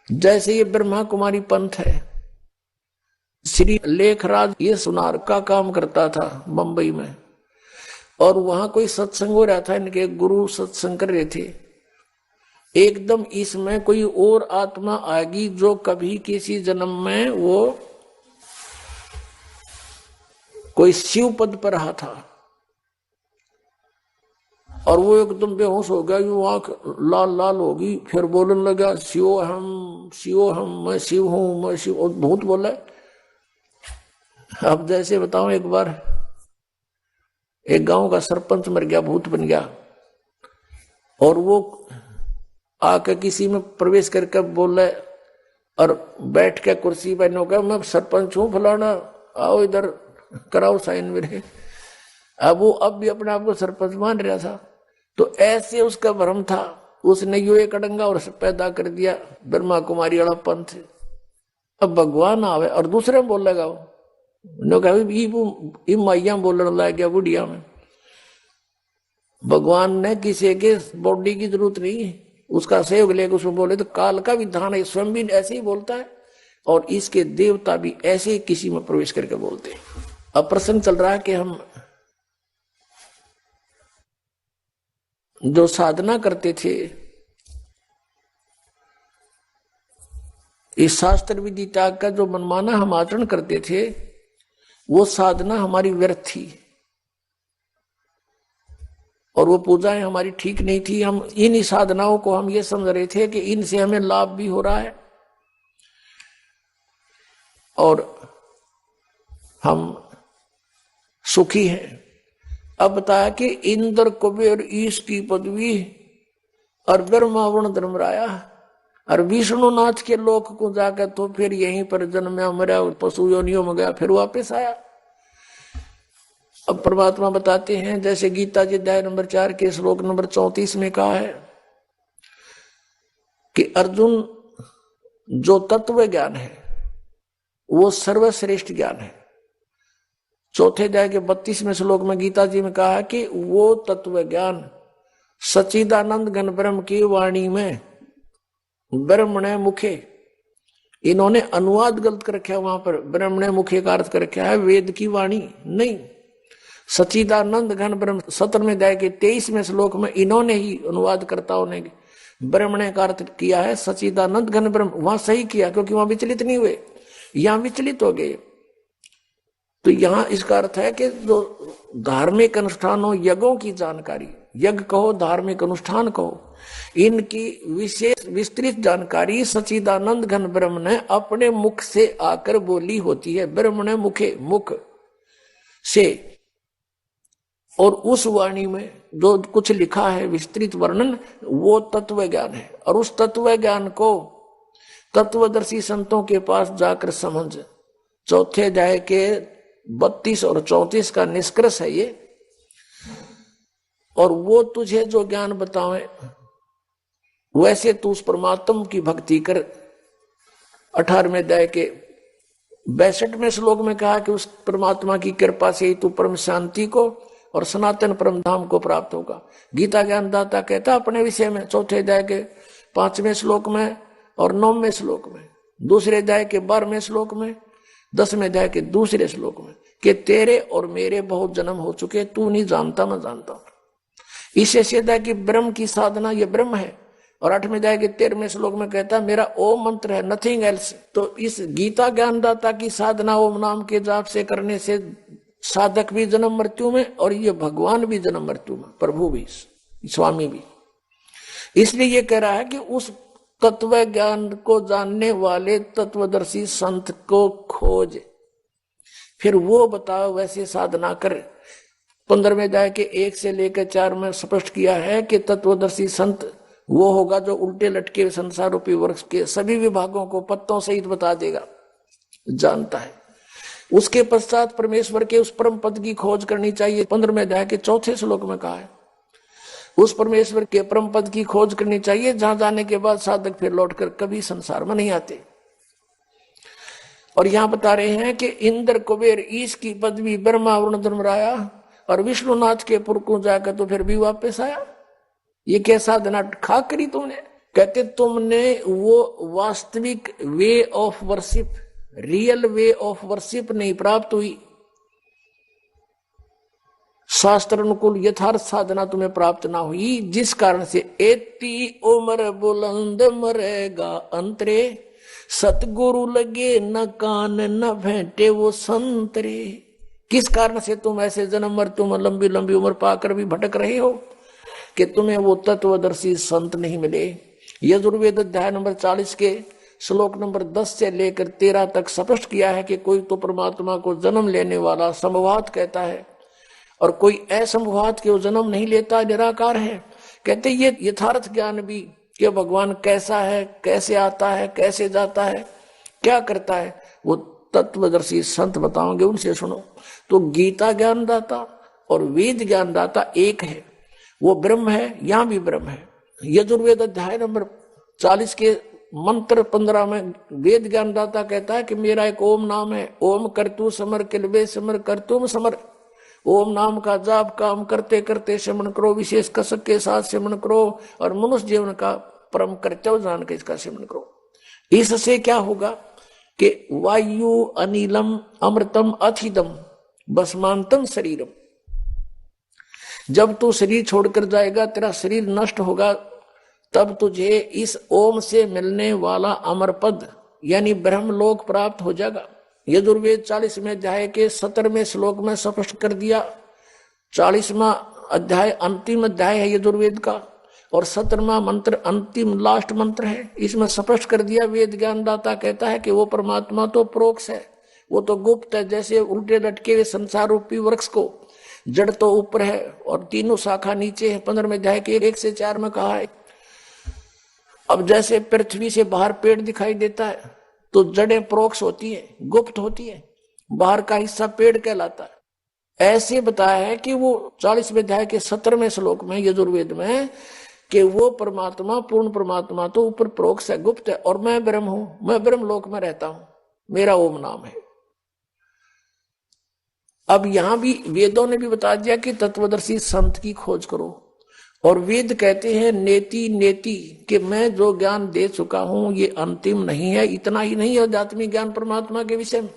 जैसे ये ब्रह्मा कुमारी पंथ है, श्री लेखराज ये सुनार का काम करता था मुंबई में, और वहां कोई सत्संग हो रहा था, इनके गुरु सत्संग कर रहे थे। एकदम इसमें कोई और आत्मा आएगी जो कभी किसी जन्म में वो कोई शिव पद पर रहा था, और वो एकदम बेहोश हो गया, यूं आंख लाल लाल होगी, फिर बोलने लगा शिव हम, मैं शिव हूं, मैं शिव, और भूत बोला। अब जैसे बताऊं, एक बार एक गांव का सरपंच मर गया, भूत बन गया, और वो आके किसी में प्रवेश करके बोले और बैठ के कुर्सी पर नो कहा मैं सरपंच हूं फलाना, आओ इधर कराओ साइन मेरे। अब वो अब भी अपने आप को सरपंच मान रहा था, तो ऐसे उसका भ्रम था, उसने यो एक अडंगा और पैदा कर दिया ब्रह्मा कुमारी वाला पंथ। अब भगवान आवे और दूसरे में बोल लगा, माइया बोलने लग गया बुढ़िया में। भगवान ने किसी के बॉडी की जरूरत नहीं, उसका सहयोग लेकर उसमें बोले, तो काल का विधान है, स्वयं भी ऐसे ही बोलता है, और इसके देवता भी ऐसे ही किसी में प्रवेश करके बोलते हैं। अब प्रसंग चल रहा है कि हम जो साधना करते थे, इस शास्त्र विधि त्याग का जो मनमाना हम आचरण करते थे, वो साधना हमारी व्यर्थ थी, और वो पूजाएं हमारी ठीक नहीं थी। हम इन साधनाओं को हम ये समझ रहे थे कि इनसे हमें लाभ भी हो रहा है, और हम सुखी हैं। अब बताया कि इंद्र कुबेर ईश की पदवी, और ब्रह्मा वरुण धर्मराया, और विष्णुनाथ के लोक को जाकर तो फिर यहीं पर जन्मा मरा, पशु योनियों में गया, फिर वापस आया। अब परमात्मा बताते हैं, जैसे गीता जी अध्याय नंबर 4 के श्लोक नंबर 34 में कहा है कि अर्जुन, जो तत्व ज्ञान है वो सर्वश्रेष्ठ ज्ञान है। चौथे अध्याय के 32वें श्लोक में गीता जी में कहा है कि वो तत्व ज्ञान सच्चिदानंद घन ब्रह्म की वाणी में ब्रह्मणे मुखे, इन्होंने अनुवाद गलत कर रखा है, वहां पर ब्रह्मणे मुखे का अर्थ कर रखा है वेद की वाणी नहीं, सच्चिदानंद घन ब्रह्म। 17वें अध्याय के 23वें श्लोक में इन्होंने ही अनुवादकर्ताओं ने ब्रह्मणे का अर्थ किया है सच्चिदानंद घन ब्रह्म। वहां सही किया क्योंकि वहां विचलित नहीं हुए, यहां विचलित हो गए। तो यहां इसका अर्थ है कि जो धार्मिक अनुष्ठानों, यज्ञों की जानकारी, यज्ञ कहो धार्मिक अनुष्ठान कहो, इनकी विशेष विस्तृत जानकारी सच्चिदानंद घन ब्रह्म ने अपने मुख से आकर बोली होती है। ब्रह्म ने मुखे, मुख से, और उस वाणी में जो कुछ लिखा है विस्तृत वर्णन, वो तत्व ज्ञान है। और उस तत्व ज्ञान को तत्वदर्शी संतों के पास जाकर समझ। चौथे अध्याय के 32 और 34 का निष्कर्ष है ये। और वो तुझे जो ज्ञान बतावे वैसे तू उस परमात्मा की भक्ति कर। 18वें अध्याय के 62वें श्लोक में कहा कि उस परमात्मा की कृपा से ही तू परम शांति को और सनातन परम धाम को प्राप्त होगा। गीता ज्ञानदाता कहता अपने विषय में चौथे अध्याय के 5वें श्लोक में और 9वें श्लोक में, दूसरे अध्याय के 12वें श्लोक में, 10वें अध्याय के दूसरे श्लोक में कि तेरे और मेरे बहुत जन्म हो चुके, तू नहीं जानता मैं जानता हूं। इससे सीधा कि ब्रह्म की साधना ये ब्रह्म है। और 8वें अध्याय के 13वें श्लोक में कहता मेरा ओम मंत्र है, नथिंग एल्स। तो इस गीता ज्ञानदाता की साधना ओम नाम के जाप से करने से साधक भी जन्म मृत्यु में और ये भगवान भी जन्म मृत्यु में, प्रभु भी, स्वामी भी। इसलिए ये कह रहा है कि उस तत्व ज्ञान को जानने वाले तत्वदर्शी संत को खोज, फिर वो बताओ वैसे साधना कर। 15वें अध्याय के 1 से लेकर 4 में स्पष्ट किया है कि तत्वदर्शी संत वो होगा जो उल्टे लटके संसार रूपी वृक्ष के सभी विभागों को पत्तों सहित बता देगा, जानता है। उसके पश्चात परमेश्वर के उस परम पद की खोज करनी चाहिए। 15वें अध्याय के 4 श्लोक में कहा है उस परमेश्वर के परम पद की खोज करनी चाहिए, जहां जाने के बाद साधक फिर लौटकर कभी संसार में नहीं आते। और यहां बता रहे हैं कि इंद्र कुबेर ईश की पदवी ब्रह्मा वरुण धर्मराया और विष्णुनाथ के पुर को जाकर तो फिर भी वापस आया। ये क्या साधना खा करी तुमने? कहते तुमने वो वास्तविक way of worship, real way of worship नहीं प्राप्त हुई, शास्त्र अनुकूल यथार्थ साधना तुम्हें प्राप्त ना हुई, जिस कारण से एती उम्र बुलंद मरेगा अंतरे, सतगुरु लगे न कान न भेंटे वो संतरे। किस कारण से तुम ऐसे जन्म मृत्यु में लंबी लंबी उम्र पाकर भी भटक रहे हो कि तुम्हें वो तत्वदर्शी संत नहीं मिले। यजुर्वेद अध्याय नंबर 40 के श्लोक नंबर 10 से लेकर 13 तक स्पष्ट किया है कि कोई तो परमात्मा को जन्म लेने वाला संभवात कहता है और कोई असंभवात के वो जन्म नहीं लेता, निराकार है। कहते ये यथार्थ ज्ञान भी कि भगवान कैसा है, कैसे आता है, कैसे जाता है, क्या करता है, वो तत्वदर्शी संत बताओगे, उनसे सुनो। तो गीता ज्ञानदाता और वेद ज्ञानदाता एक है, वो ब्रह्म है, यहां भी ब्रह्म है। यजुर्वेद अध्याय नंबर 40 के मंत्र 15 में वेद ज्ञानदाता कहता है कि मेरा एक ओम नाम है, ओम करतु समर किलबे समर करतुम समर। ओम नाम का जाप काम करते करते श्रवण करो, विशेष कसक के साथ श्रवण करो और मनुष्य जीवन का परम कर्तव्य जान के इसका श्रवण करो। इससे क्या होगा कि वायु अनिलम अमृतम अथिदम भस्मांतम शरीरम। जब तू शरीर छोड़कर जाएगा, तेरा शरीर नष्ट होगा, तब तुझे इस ओम से मिलने वाला अमर पद यानी ब्रह्मलोक प्राप्त हो जाएगा। यजुर्वेद 40वें अध्याय के 17वें श्लोक में स्पष्ट कर दिया। 40वां अध्याय अंतिम अध्याय है यजुर्वेद का और 17वां मंत्र अंतिम लास्ट मंत्र है। इसमें स्पष्ट कर दिया, वेद ज्ञानदाता कहता है कि वो परमात्मा तो प्रोक्ष है, वो तो गुप्त है। जैसे उल्टे लटके हुए संसार रूपी वृक्ष को जड़ तो ऊपर है और तीनों शाखा नीचे है। 15वें अध्याय के 1 से 4 में कहा है। अब जैसे पृथ्वी से बाहर पेड़ दिखाई देता है तो जड़ें प्रोक्ष होती है, गुप्त होती है, बाहर का हिस्सा पेड़ कहलाता है। ऐसे बताया है कि वो 40वें अध्याय के 17वें श्लोक में यजुर्वेद में कि वो परमात्मा पूर्ण परमात्मा तो ऊपर प्रोक्ष है, गुप्त है, और मैं ब्रह्म हूं, मैं ब्रह्म लोक में रहता हूं, मेरा ओम नाम है। अब यहां भी वेदों ने भी बता दिया कि तत्वदर्शी संत की खोज करो। और वेद कहते हैं नेति नेति कि मैं जो ज्ञान दे चुका हूं ये अंतिम नहीं है। इतना ही नहीं है आध्यात्मिक ज्ञान परमात्मा के विषय में,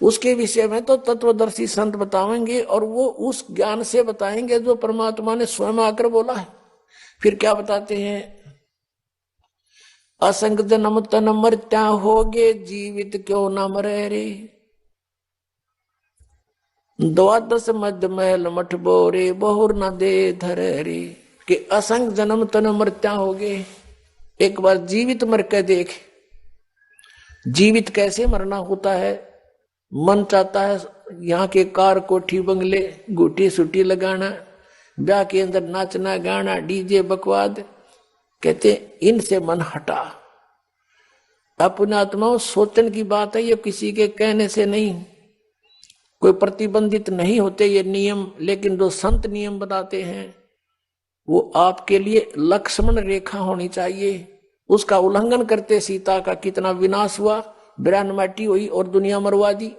उसके विषय में तो तत्वदर्शी संत बताएंगे और वो उस ज्ञान से बताएंगे जो परमात्मा ने स्वयं आकर बोला है। फिर क्या बताते हैं? असंग जन्म तन मरत्या होगे, जीवित क्यों न मरे रे। द्वादश मध्य महल मठ बोरे, बहुर न दे धरे रे। कि असंग जन्म तन मरत्या होगे, एक बार जीवित मर के देख। जीवित कैसे मरना होता है? मन चाहता है यहाँ के कार कोठी बंगले गुटी सुटी लगाना, ब्याह के अंदर नाचना गाना, डीजे बकवाद। कहते इनसे मन हटा। अपने आत्मा सोचने की बात है, ये किसी के कहने से नहीं, कोई प्रतिबंधित नहीं होते ये नियम। लेकिन जो संत नियम बताते हैं वो आपके लिए लक्ष्मण रेखा होनी चाहिए। उसका उल्लंघन करते सीता का कितना विनाश हुआ, बिरान माटी हुई और दुनिया मरवा दी।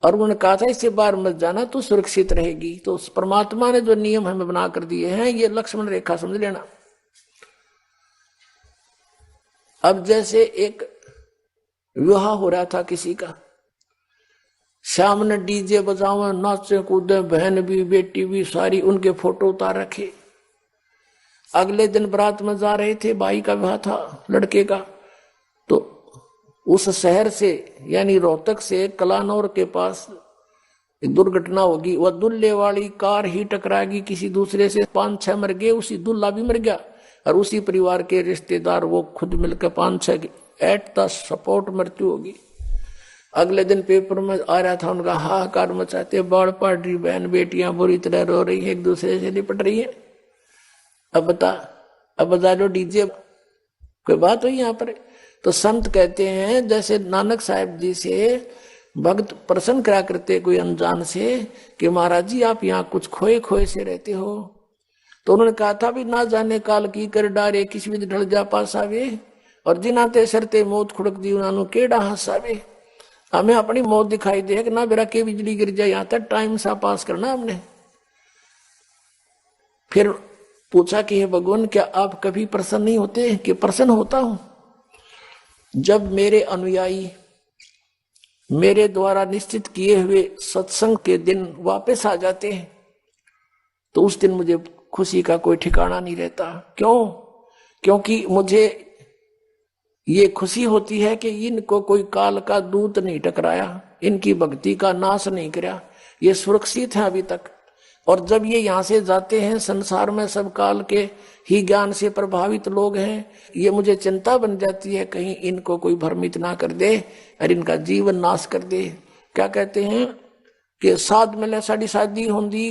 और उन्होंने कहा था इससे बाहर मत जाना तो सुरक्षित रहेगी। तो परमात्मा ने जो नियम हमें बना कर दिए हैं ये लक्ष्मण रेखा समझ लेना। अब जैसे एक विवाह हो रहा था किसी का, शाम ने डीजे बजावे, नाचे कूदे, बहन भी बेटी भी सारी, उनके फोटो उतार रखे। अगले दिन बारात में जा रहे थे, भाई का विवाह था लड़के का, तो उस शहर से यानी रोहतक से कलानौर के पास एक दुर्घटना होगी। वह दुल्हे वाली कार ही टकराएगी किसी दूसरे से, 5-6 मर गए, उसी दुल्हा भी मर गया और उसी परिवार के रिश्तेदार वो खुद मिलकर 5-6 एट द सपोर्ट मृत्यु होगी। अगले दिन पेपर में आ रहा था उनका हाहाकार मचाते, बाढ़ पड़ रही, बहन बेटियां बुरी तरह रो रही है, एक दूसरे से लिपट रही है। अब बजा लो डीजे, कोई बात हुई यहाँ पर। तो संत कहते हैं जैसे नानक साहब जी से भक्त प्रसन्न करा करते कोई अनजान से कि महाराज जी आप यहाँ कुछ खोए खोए से रहते हो, तो उन्होंने कहा था भी ना जाने काल की कर डारे किसी भी ढल जा पास आवे, और जिनाते सरते मौत खुड़क दी उन्होंने केड़ा हंसावे। हमें अपनी मौत दिखाई दे कि ना बेरा के बिजली गिर जाए, यहाँ तक टाइम सा पास करना हमने। फिर पूछा कि हे भगवान क्या आप कभी प्रसन्न नहीं होते? कि प्रसन्न होता हूं जब मेरे अनुयायी मेरे द्वारा निश्चित किए हुए सत्संग के दिन वापस आ जाते हैं, तो उस दिन मुझे खुशी का कोई ठिकाना नहीं रहता। क्यों? क्योंकि मुझे ये खुशी होती है कि इनको कोई काल का दूत नहीं टकराया, इनकी भक्ति का नाश नहीं किया, ये सुरक्षित है अभी तक। और जब ये यहाँ से जाते हैं, संसार में सब काल के ही ज्ञान से प्रभावित लोग हैं, ये मुझे चिंता बन जाती है कहीं इनको कोई भ्रमित ना कर दे और इनका जीवन नाश कर दे। क्या कहते हैं कि साध मिले साड़ी शादी होंदी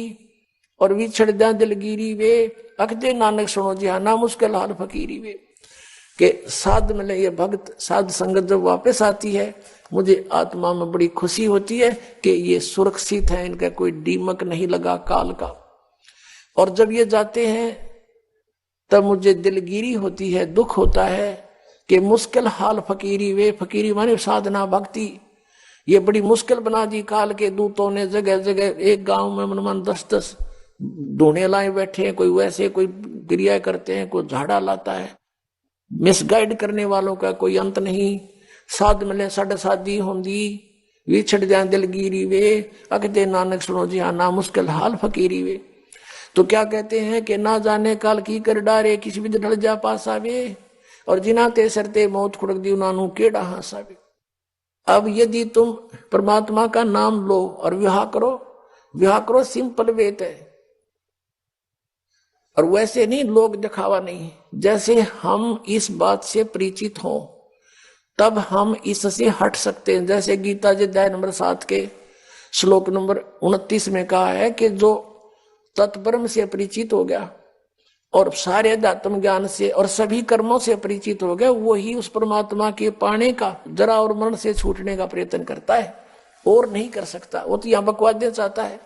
और विछड़ दे दिलगिरी वे, अखदे नानक सुनो जी ना मुश्किल हाल फकीरी वे। कि साध मिले, ये भक्त साध संगत जब वापस आती है, मुझे आत्मा में बड़ी खुशी होती है कि ये सुरक्षित है, इनका कोई दीमक नहीं लगा काल का। और जब ये जाते हैं तब मुझे दिलगिरी होती है, दुख होता है कि मुश्किल हाल फकीरी वे, फकीरी माने साधना भक्ति, ये बड़ी मुश्किल बना दी काल के दूतों ने। जगह जगह एक गांव में मनमान 10-10 ढूंढे लाए बैठे हैं, कोई वैसे कोई क्रिया करते हैं, कोई झाड़ा लाता है, मिसगाइड करने वालों का कोई अंत नहीं। साध मिले साढ़े शादी होंदी विछड़ जाए दिलगिरी वे, अखदे नानक सुनो जी ना मुश्किल हाल फकीरी वे। तो क्या कहते हैं कि ना जाने काल की कर डारे किसी भी ढल जा पास आवे, और जिनाते सरते मौत खुड़क दी उन्होंने केड़ा हंसावे। अब यदि तुम परमात्मा का नाम लो और विवाह करो सिंपल वेत है, और वैसे नहीं लोग दिखावा नहीं। जैसे हम इस बात से परिचित हों तब हम इससे हट सकते हैं। जैसे गीता जी अध्याय नंबर 7 के श्लोक नंबर 29 में कहा है कि जो तत्ब्रह्म से परिचित हो गया और सारे अध्यात्म ज्ञान से और सभी कर्मों से परिचित हो गया, वही उस परमात्मा के पाने का, जरा और मरण से छूटने का प्रयत्न करता है, और नहीं कर सकता। वो तो यहां बकवाद देना चाहता है।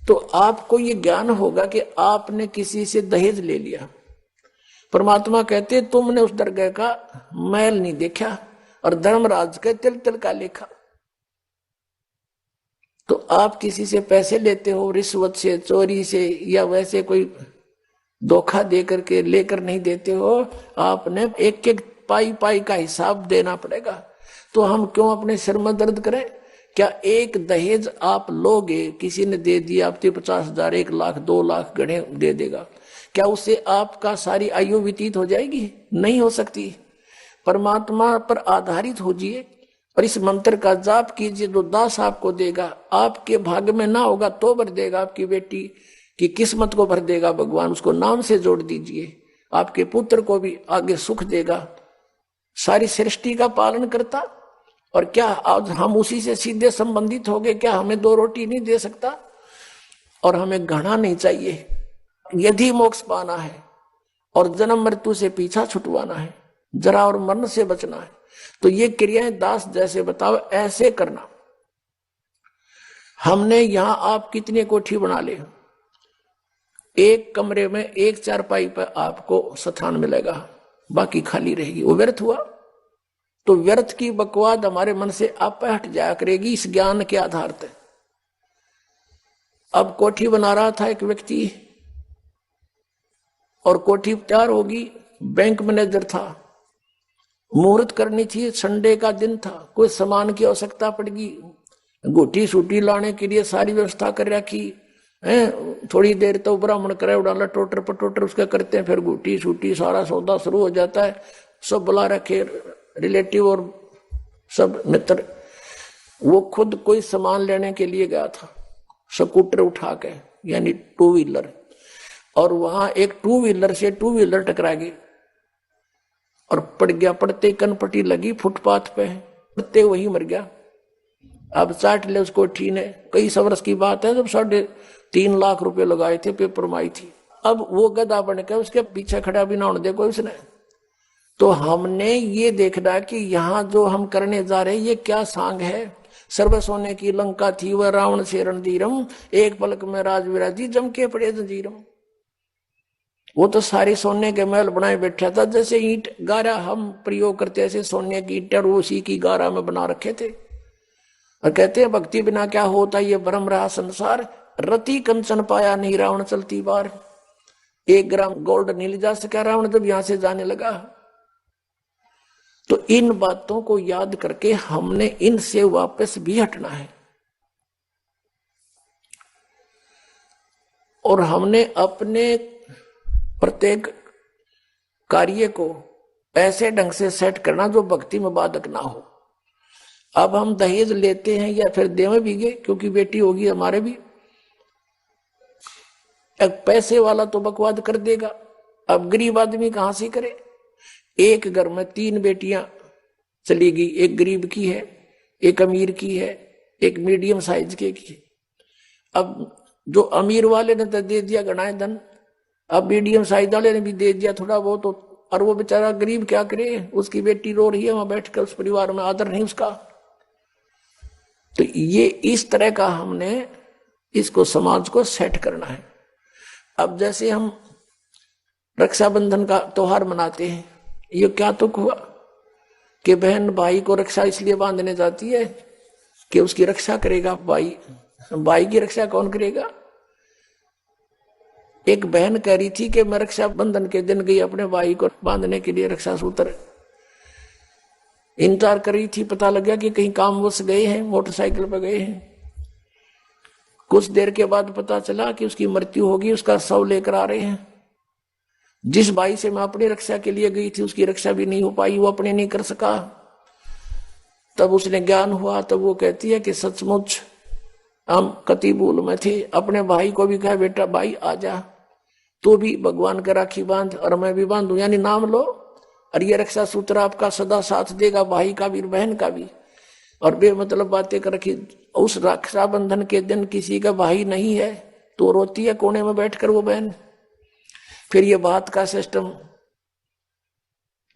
तो आपको ये ज्ञान होगा कि आपने किसी से दहेज ले लिया, परमात्मा कहते तुमने उस दरगाह का मैल नहीं देखा और धर्मराज के तिल तिल का लेखा। तो आप किसी से पैसे लेते हो रिश्वत से, चोरी से, या वैसे कोई धोखा दे करके लेकर नहीं देते हो, आपने एक एक पाई पाई का हिसाब देना पड़ेगा। तो हम क्यों अपने सिर में दर्द करें? क्या एक दहेज आप लोगे, किसी ने दे दिया आपके 50,000, 1 लाख, 2 लाख गणे दे देगा, क्या उससे आपका सारी आयु व्यतीत हो जाएगी? नहीं हो सकती। परमात्मा पर आधारित होजिए और इस मंत्र का जाप कीजिए, जो दास आपको देगा। आपके भाग्य में ना होगा तो भर देगा, आपकी बेटी की किस्मत को भर देगा भगवान, उसको नाम से जोड़ दीजिए। आपके पुत्र को भी आगे सुख देगा। सारी सृष्टि का पालन करता, और क्या आज हम उसी से सीधे संबंधित हो गए? क्या हमें 2 रोटी नहीं दे सकता? और हमें घना नहीं चाहिए। यदि मोक्ष पाना है और जन्म मृत्यु से पीछा छुटवाना है, जरा और मरण से बचना है, तो ये क्रियाएं दास जैसे बताओ ऐसे करना। हमने यहां आप कितने कोठी बना ले, एक कमरे में 1 चारपाई पर आपको स्थान मिलेगा, बाकी खाली रहेगी, वो व्यर्थ हुआ। तो व्यर्थ की बकवाद हमारे मन से आप हट जाया करेगी इस ज्ञान के आधार पर। अब कोठी बना रहा था एक व्यक्ति, और कोठी तैयार होगी, बैंक मैनेजर था, मुहूर्त करनी थी, संडे का दिन था, कोई सामान की आवश्यकता पड़गी, गोटी सूटी लाने के लिए सारी व्यवस्था कर रखी है। थोड़ी देर तो ब्राह्मण करे उड़ाला टोटर पटोटर उसके करते हैं, फिर गोटी सूटी सारा सौदा शुरू हो जाता है। सब बुला रखे रिलेटिव और सब मित्र। वो खुद कोई सामान लेने के लिए गया था, स्कूटर उठा के, यानी 2 व्हीलर, और वहां एक 2 व्हीलर से 2 व्हीलर टकरा गई और पड़ गया। पड़ते कनपट्टी लगी फुटपाथ पे, मरते वही मर गया। अब चाट ले उसको ठीक है। कई वर्ष की बात है जब 3.5 लाख रुपए लगाए थे, पेपर में आई थी। अब वो गधा बन के उसके पीछे खड़ा भी ना होने दे कोई उसने। तो हमने ये देखना कि यहाँ जो हम करने जा रहे हैं ये क्या सांग है। सर्व सोने की लंका थी वह रावण से रणधीरम, एक पलक में राज विराजी जम के पड़े जंजीरम। वो तो सारे सोने के महल बनाए बैठा था, जैसे ईंट गारा हम प्रयोग करते ऐसे सोने की ईंट और उसी की गारा में बना रखे थे। और कहते हैं भक्ति बिना क्या होता ये भ्रम रहा संसार, रति कंचन पाया नहीं रावण चलती बार। 1 ग्राम गोल्ड नहीं ले जा सका रावण जब यहां से जाने लगा। तो इन बातों को याद करके हमने इनसे वापस भी हटना है। और हमने अपने प्रत्येक कार्य को ऐसे ढंग से सेट करना जो भक्ति में बाधक ना हो। अब हम दहेज लेते हैं या फिर देवे भी गए, क्योंकि बेटी होगी हमारे भी। एक पैसे वाला तो बकवाद कर देगा, अब गरीब आदमी कहां से करे। एक घर में 3 बेटियां चली गई, एक गरीब की है, एक अमीर की है, एक मीडियम साइज की है। अब जो अमीर वाले ने तो दे दिया गणाए धन, अब मीडियम साइज वाले ने भी दे दिया थोड़ा बहुत, और वो बेचारा गरीब क्या करे, उसकी बेटी रो रही है वहां बैठकर, उस परिवार में आदर नहीं उसका। तो ये इस तरह का हमने इसको समाज को सेट करना है। अब जैसे हम रक्षाबंधन का त्योहार मनाते हैं, ये क्या तुक हुआ कि बहन भाई को रक्षा इसलिए बांधने जाती है कि उसकी रक्षा करेगा भाई। भाई की रक्षा कौन करेगा। एक बहन कह रही थी कि मैं रक्षाबंधन के दिन गई अपने भाई को बांधने के लिए, रक्षा सूत्र इंतजार कर रही थी। पता लगा कि कहीं कामवश गए हैं, मोटरसाइकिल पर गए हैं। कुछ देर के बाद पता चला कि उसकी मृत्यु होगी, उसका शव लेकर आ रहे हैं। जिस भाई से मैं अपनी रक्षा के लिए गई थी उसकी रक्षा भी नहीं हो पाई, वो अपने नहीं कर सका। तब उसने ज्ञान हुआ, तब वो कहती है कि सचमुच हम कति भूल में थे। अपने भाई को भी कहा बेटा भाई आजा, तू भी भगवान का राखी बांध और मैं भी बांधू, यानी नाम लो और ये रक्षा सूत्र आपका सदा साथ देगा, भाई का भी बहन का भी। और बेमतलब बातें कर रखी। उस रक्षाबंधन के दिन किसी का भाई नहीं है तो रोती है कोने में बैठकर वो बहन। फिर ये बात का सिस्टम,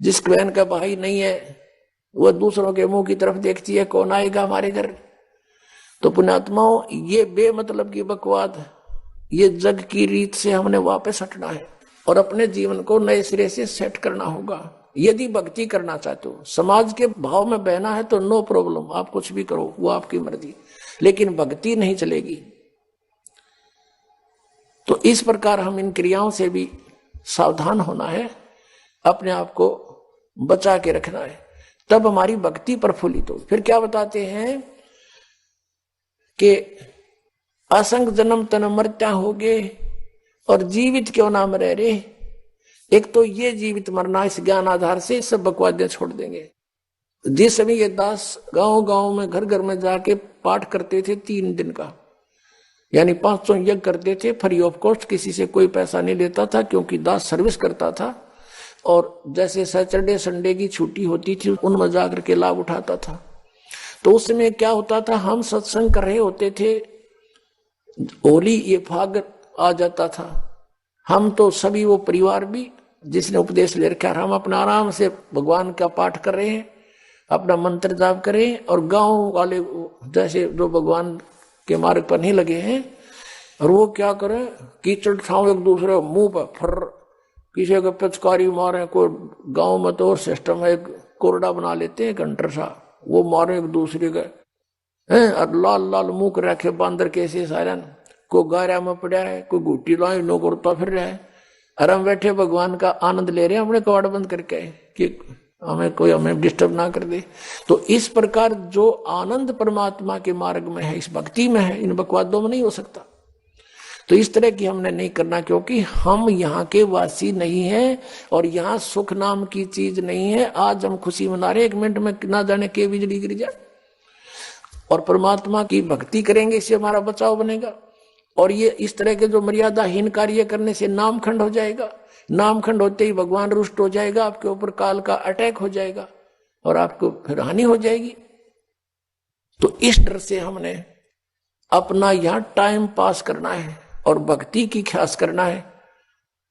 जिस बहन का भाई नहीं है वो दूसरों के मुंह की तरफ देखती है, कौन आएगा हमारे घर। तो पुण्यात्माओं, ये बेमतलब की बकवाद, ये जग की रीत से हमने वापस हटना है और अपने जीवन को नए सिरे से सेट करना होगा। यदि भक्ति करना चाहते हो, समाज के भाव में बहना है तो नो प्रॉब्लम, आप कुछ भी करो, वो आपकी मर्जी, लेकिन भक्ति नहीं चलेगी। तो इस प्रकार हम इन क्रियाओं से भी सावधान होना है, अपने आप को बचा के रखना है, तब हमारी भक्ति प्रफुल्लित हो। फिर क्या बताते हैं कि असंग जन्म तन मरत्या होगे और जीवित क्यों ना मरे रे। एक तो ये जीवित मरना, इस ज्ञान आधार से सब बकवादियां छोड़ देंगे। जिस समय ये दास गांव गांव में घर घर में जाके पाठ करते थे 3 दिन का, यानी 500 यज्ञ करते थे फ्री ऑफ कॉस्ट, किसी से कोई पैसा नहीं लेता था, क्योंकि दास सर्विस करता था। और जैसे सैटरडे संडे की छुट्टी होती थी उनमें जाकर के लाभ उठाता था। तो उस समय क्या होता था, हम सत्संग कर रहे होते थे, होली ये फाग आ जाता था, हम तो सभी वो परिवार भी जिसने उपदेश ले रखा, हम अपना आराम से भगवान का पाठ कर रहे हैं, अपना मंत्र जाप करें, और गांव वाले जैसे जो भगवान के मार्ग पर नहीं लगे हैं, और वो क्या करें, कीचड़ ठाव एक दूसरे मुंह पर फर, किसी का पिचकारी मारे। कोई गांव में तो और सिस्टम है, एक कोरडा बना लेते हैं घंटर सा, वो मारे एक दूसरे का हैं, और लाल लाल मुंह कर रखे बांदर कैसे सायरन, को गारा में पड़ा है, कोई घुट्टी लाई नो करता फिर रहा है, और हम बैठे भगवान का आनंद ले रहे हैं अपने कवाड़ बंद करके कि हमें डिस्टर्ब ना कर दे। तो इस प्रकार जो आनंद परमात्मा के मार्ग में है, इस भक्ति में है, इन बकवादों में नहीं हो सकता। तो इस तरह की हमने नहीं करना, क्योंकि हम यहाँ के वासी नहीं हैं और यहाँ सुख नाम की चीज नहीं है। आज हम खुशी मना रहे, 1 मिनट में ना जाने के बिजली गिर जाए। और परमात्मा की भक्ति करेंगे, इससे हमारा बचाव बनेगा। और ये इस तरह के जो मर्यादाहीन कार्य करने से नामखंड हो जाएगा, नामखंड होते ही भगवान रुष्ट हो जाएगा, आपके ऊपर काल का अटैक हो जाएगा और आपको फिर हानि हो जाएगी। तो इस डर से हमने अपना यहां टाइम पास करना है और भक्ति की ख्यास करना है,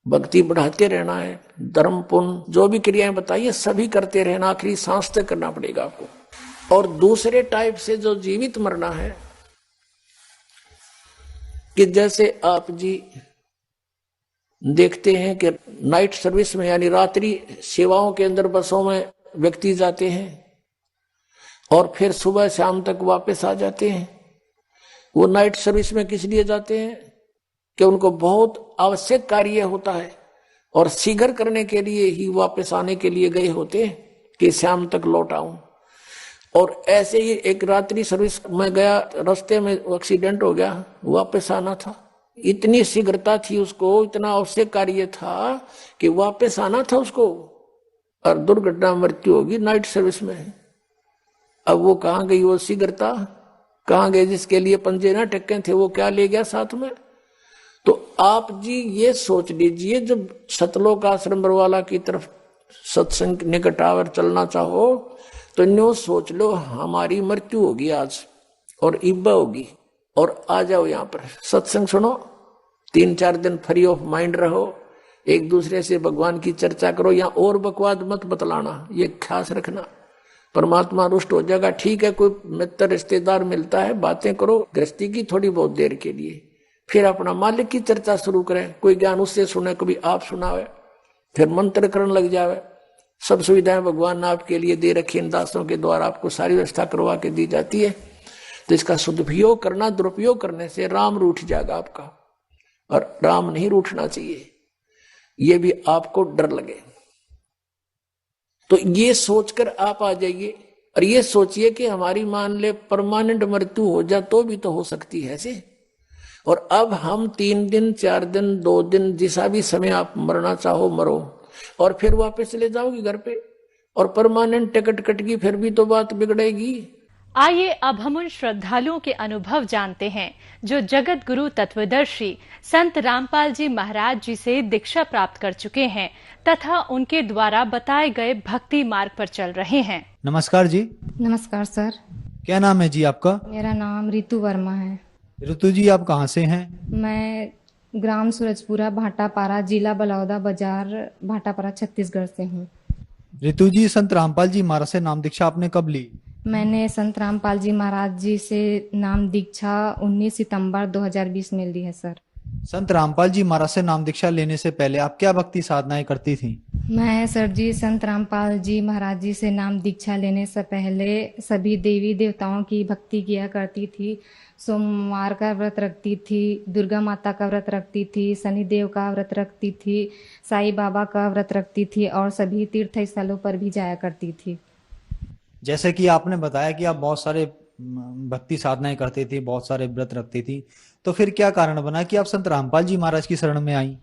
भक्ति बढ़ाते रहना है, धर्म पुण्य जो भी क्रियाएं बताइए सभी करते रहना, आखिरी सांस तक करना पड़ेगा आपको। और दूसरे टाइप से जो जीवित मरना है कि जैसे आप जी देखते हैं कि नाइट सर्विस में यानी रात्रि सेवाओं के अंदर बसों में व्यक्ति जाते हैं और फिर सुबह शाम तक वापस आ जाते हैं। वो नाइट सर्विस में किस लिए जाते हैं कि उनको बहुत आवश्यक कार्य होता है और शीघ्र करने के लिए ही वापस आने के लिए गए होते हैं कि शाम तक लौट आऊं। और ऐसे ही एक रात्रि सर्विस में गया, रास्ते में एक्सीडेंट हो गया, वापस आना था, इतनी शीघ्रता थी उसको, इतना आवश्यक कार्य था कि वापस आना था उसको, और दुर्घटना मृत्यु होगी नाइट सर्विस में। अब वो कहां गई वो शीघ्रता, कहां गए जिसके लिए पंजे ना टक्के थे, वो क्या ले गया साथ में। तो आप जी ये सोच लीजिए, जब सतलोक आश्रम बरवाला की तरफ सत्संग निकटावर चलना चाहो तो न्यू सोच लो हमारी मृत्यु होगी आज और इब्बा होगी, और आ जाओ यहाँ पर सत्संग सुनो, 3-4 दिन फ्री ऑफ माइंड रहो, एक दूसरे से भगवान की चर्चा करो, या और बकवाद मत बतलाना, ये खास रखना। परमात्मा रुष्ट हो जाएगा, ठीक है, कोई मित्र रिश्तेदार मिलता है, बातें करो गृहस्थी की थोड़ी बहुत देर के लिए, फिर अपना मालिक की चर्चा शुरू करें, कोई ज्ञान उससे सुने, कभी आप सुनावे, फिर मंत्र करने लग जावे। सब सुविधाएं भगवान ने आपके लिए दे रखी, इन दासों के द्वारा आपको सारी व्यवस्था करवा के दी जाती है। तो इसका सदुपयोग करना, दुरुपयोग करने से राम रूठ जाएगा आपका, और राम नहीं रूठना चाहिए, ये भी आपको डर लगे। तो ये सोचकर आप आ जाइए और ये सोचिए कि हमारी मान ले परमानेंट मृत्यु हो जाए तो भी तो हो सकती है ऐसे। और अब हम 3 दिन 4 दिन 2 दिन जिसा भी समय आप मरना चाहो मरो, और फिर वापस चले जाओगे घर पे, और परमानेंट टिकट कटगी, फिर भी तो बात बिगड़ेगी। आइए अब हम उन श्रद्धालुओं के अनुभव जानते हैं जो जगत गुरु तत्वदर्शी संत रामपाल जी महाराज जी से दीक्षा प्राप्त कर चुके हैं तथा उनके द्वारा बताए गए भक्ति मार्ग पर चल रहे हैं। नमस्कार जी। नमस्कार सर। क्या नाम है जी आपका? मेरा नाम रितु वर्मा है। ऋतु जी, आप कहाँ से हैं? मैं ग्राम सूरजपुरा भाटापारा, जिला बलौदा बाजार, भाटापारा, छत्तीसगढ़ से हूँ। ऋतु जी, संत रामपाल जी महाराज से नाम दीक्षा आपने कब ली? मैंने संत रामपाल जी महाराज जी से नाम दीक्षा 19 सितंबर 2020 में ली है सर। संत रामपाल जी महाराज से नाम दीक्षा लेने से पहले आप क्या भक्ति साधनाएं करती थी? मैं सर जी संत रामपाल जी महाराज जी से नाम दीक्षा लेने से पहले सभी देवी देवताओं की भक्ति किया करती थी। सोमवार का व्रत रखती थी, दुर्गा माता का व्रत रखती थी, शनिदेव का व्रत रखती थी, साईं बाबा का व्रत रखती थी, और सभी तीर्थ स्थलों पर भी जाया करती थी। जैसे कि आपने बताया कि आप बहुत सारे भक्ति साधनाएं करती थी, बहुत सारे व्रत रखती थी, तो फिर क्या कारण बना कि आप संत रामपाल जी महाराज की शरण में आई?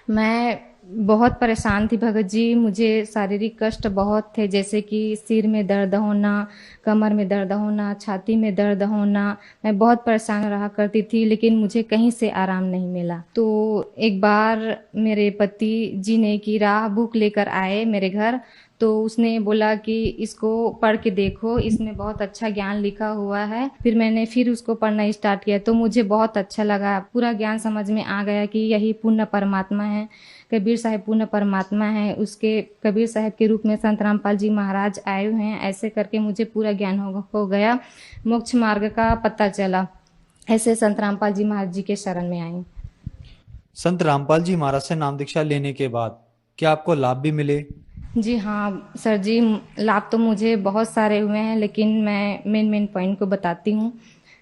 मैं बहुत परेशान थी भगत जी, मुझे शारीरिक कष्ट बहुत थे, जैसे कि सिर में दर्द होना, कमर में दर्द होना, छाती में दर्द होना। मैं बहुत परेशान रहा करती थी, लेकिन मुझे कहीं से आराम नहीं मिला। तो एक बार मेरे पति जी ने की राह बुक लेकर आए मेरे घर, तो उसने बोला कि इसको पढ़ के देखो, इसमें बहुत अच्छा ज्ञान लिखा हुआ है। फिर मैंने उसको पढ़ना स्टार्ट किया, तो मुझे बहुत अच्छा लगा, पूरा ज्ञान समझ में आ गया कि यही पूर्ण परमात्मा है, कबीर साहब पूर्ण परमात्मा है, उसके कबीर साहब के रूप में संत रामपाल जी महाराज आए हुए हैं। ऐसे करके मुझे पूरा ज्ञान हो गया, मोक्ष मार्ग का पता चला। ऐसे संत रामपाल जी महाराज जी के शरण में आई। संत रामपाल जी महाराज से नाम दीक्षा लेने के बाद क्या आपको लाभ भी मिले? जी हाँ सर जी, लाभ तो मुझे बहुत सारे हुए हैं, लेकिन मैं मेन पॉइंट को बताती हूँ।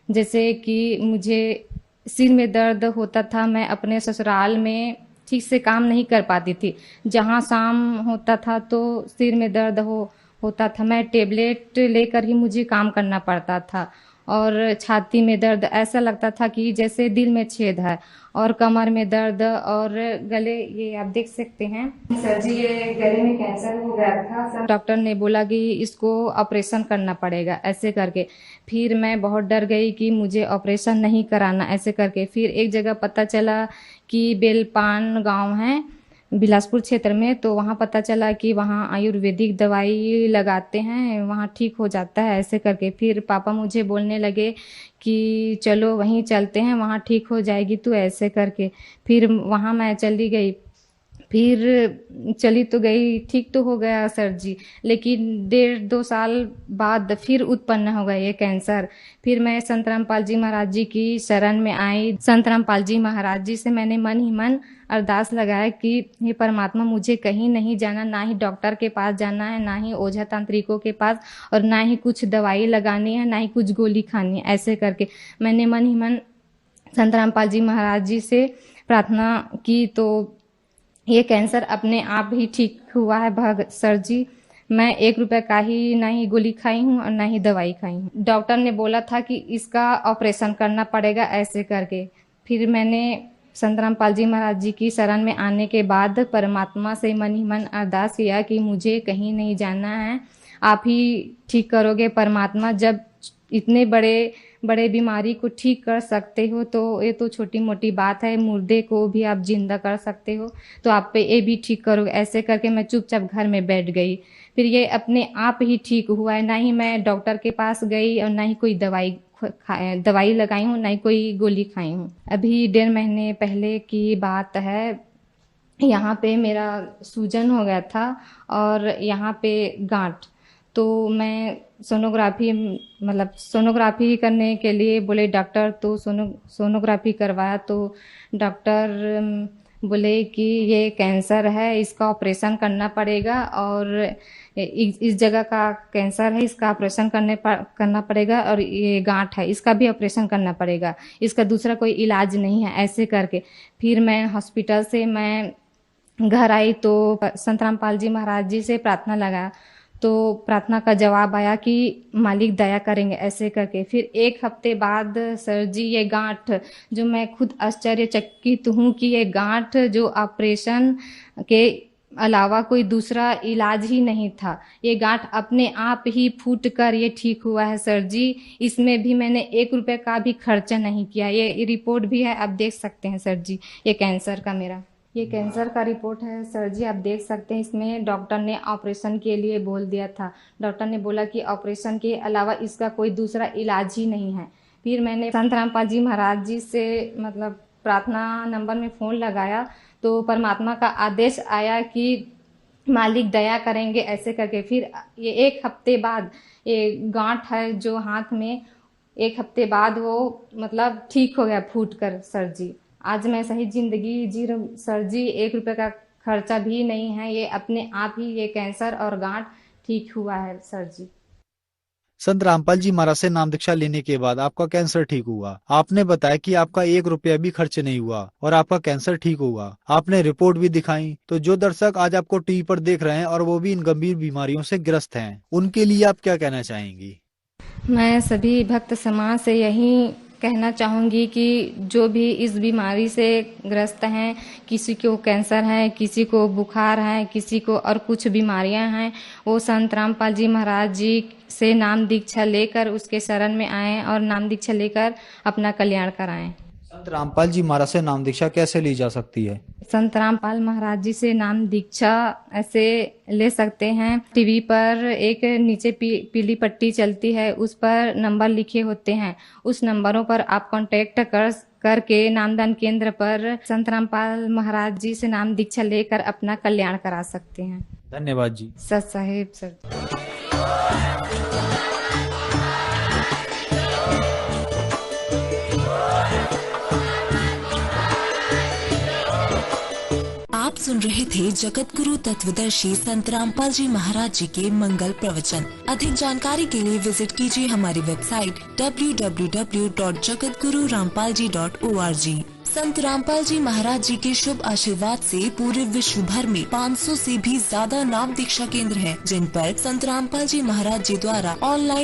जैसे कि मुझे सिर में दर्द होता था, मैं अपने ससुराल में ठीक से काम नहीं कर पाती थी। जहाँ शाम होता था तो सिर में दर्द होता था, मैं टेबलेट लेकर ही मुझे काम करना पड़ता था। और छाती में दर्द, ऐसा लगता था कि जैसे दिल में छेद है, और कमर में दर्द, और गले, ये आप देख सकते हैं सर जी, ये गले में कैंसर हो गया था। डॉक्टर ने बोला कि इसको ऑपरेशन करना पड़ेगा, ऐसे करके। फिर मैं बहुत डर गई कि मुझे ऑपरेशन नहीं कराना, ऐसे करके। फिर एक जगह पता चला कि बेलपान गांव है, बिलासपुर क्षेत्र में, तो वहाँ पता चला कि वहाँ आयुर्वेदिक दवाई लगाते हैं, वहाँ ठीक हो जाता है ऐसे करके। फिर पापा मुझे बोलने लगे कि चलो वहीं चलते हैं, वहाँ ठीक हो जाएगी तू, ऐसे करके। फिर वहाँ मैं चली गई। फिर चली तो गई, ठीक तो हो गया सर जी, लेकिन 1.5-2 साल बाद फिर उत्पन्न हो गया ये कैंसर। फिर मैं संत रामपाल जी महाराज जी की शरण में आई। संत रामपाल जी महाराज जी से मैंने मन ही मन अरदास लगाया कि हे परमात्मा, मुझे कहीं नहीं जाना, ना ही डॉक्टर के पास जाना है, ना ही ओझा तांत्रिकों के पास, और ना ही कुछ दवाई लगानी है, ना ही कुछ गोली खानी है। ऐसे करके मैंने मन ही मन संत रामपाल जी महाराज जी से प्रार्थना की, तो ये कैंसर अपने आप ही ठीक हुआ है सर जी। मैं 1 रुपए का ही ना ही गोली खाई हूँ और ना ही दवाई खाई हूँ। डॉक्टर ने बोला था कि इसका ऑपरेशन करना पड़ेगा ऐसे करके। फिर मैंने संत रामपाल जी महाराज जी की शरण में आने के बाद परमात्मा से मन ही मन अरदास किया कि मुझे कहीं नहीं जाना है, आप ही ठीक करोगे परमात्मा। जब इतने बड़े बीमारी को ठीक कर सकते हो तो ये तो छोटी मोटी बात है, मुर्दे को भी आप जिंदा कर सकते हो, तो आप पे ये भी ठीक करोगे। ऐसे करके मैं चुपचाप घर में बैठ गई। फिर ये अपने आप ही ठीक हुआ है, ना ही मैं डॉक्टर के पास गई और ना ही कोई दवाई लगाई हूँ, ना ही कोई गोली खाई हूँ। अभी 1.5 महीने पहले की बात है, यहाँ पे मेरा सूजन हो गया था और यहाँ पे गांठ। तो मैं सोनोग्राफी करने के लिए बोले डॉक्टर, तो सोनोग्राफी करवाया तो डॉक्टर बोले कि ये कैंसर है, इसका ऑपरेशन करना पड़ेगा, और इस जगह का कैंसर है, इसका ऑपरेशन करना पड़ेगा, और ये गांठ है, इसका भी ऑपरेशन करना पड़ेगा, इसका दूसरा कोई इलाज नहीं है, ऐसे करके। फिर मैं हॉस्पिटल से मैं घर आई तो संत रामपाल जी महाराज जी से प्रार्थना लगाया, तो प्रार्थना का जवाब आया कि मालिक दया करेंगे, ऐसे करके। फिर 1 हफ्ते बाद सर जी ये गांठ, जो मैं खुद आश्चर्यचकित हूँ कि ये गांठ जो ऑपरेशन के अलावा कोई दूसरा इलाज ही नहीं था, ये गांठ अपने आप ही फूट कर ये ठीक हुआ है सर जी। इसमें भी मैंने 1 रुपए का भी खर्चा नहीं किया। ये रिपोर्ट भी है, आप देख सकते हैं सर जी, ये कैंसर का रिपोर्ट है सर जी, आप देख सकते हैं। इसमें डॉक्टर ने ऑपरेशन के लिए बोल दिया था, डॉक्टर ने बोला कि ऑपरेशन के अलावा इसका कोई दूसरा इलाज ही नहीं है। फिर मैंने संत रामपाल जी महाराज जी से प्रार्थना नंबर में फ़ोन लगाया, तो परमात्मा का आदेश आया कि मालिक दया करेंगे, ऐसे करके। फिर ये 1 हफ्ते बाद ये गांठ है जो हाथ में, 1 हफ्ते बाद वो ठीक हो गया फूट कर सर जी। आज मैं सही जिंदगी जी रही हूँ सर जी, 1 रुपए का खर्चा भी नहीं है, ये अपने आप ही ये कैंसर और गांठ ठीक हुआ है सर जी। संत रामपाल जी महाराज से नाम दीक्षा लेने के बाद आपका कैंसर ठीक हुआ। आपने बताया कि आपका 1 रुपया भी खर्च नहीं हुआ और आपका कैंसर ठीक हुआ। आपने रिपोर्ट भी दिखाई। तो जो दर्शक आज आपको टीवी पर देख रहे हैं और वो भी इन गंभीर बीमारियों से ग्रस्त हैं, उनके लिए आप क्या कहना चाहेंगी? मैं सभी भक्त समाज से यही कहना चाहूँगी कि जो भी इस बीमारी से ग्रस्त हैं, किसी को कैंसर है, किसी को बुखार है, किसी को और कुछ बीमारियां हैं, वो संत रामपाल जी महाराज जी से नाम दीक्षा लेकर उसके शरण में आएं और नाम दीक्षा लेकर अपना कल्याण कराएं। संत रामपाल जी महाराज से नाम दीक्षा कैसे ली जा सकती है? संत रामपाल महाराज जी से नाम दीक्षा ऐसे ले सकते हैं, टीवी पर एक नीचे पीली पट्टी चलती है, उस पर नंबर लिखे होते हैं, उस नंबरों पर आप कांटेक्ट करके नामदान केंद्र पर संत रामपाल महाराज जी से नाम दीक्षा लेकर अपना कल्याण करा सकते हैं। धन्यवाद जी। सत साहिब सर। आप सुन रहे थे जगत गुरु तत्वदर्शी संत रामपाल जी महाराज जी के मंगल प्रवचन। अधिक जानकारी के लिए विजिट कीजिए हमारी वेबसाइट www.jagatgururampalji.org। संत रामपाल जी महाराज जी के शुभ आशीर्वाद से पूरे विश्व भर में 500 से भी ज्यादा नाम दीक्षा केंद्र हैं, जिन पर संत रामपाल जी महाराज जी द्वारा ऑनलाइन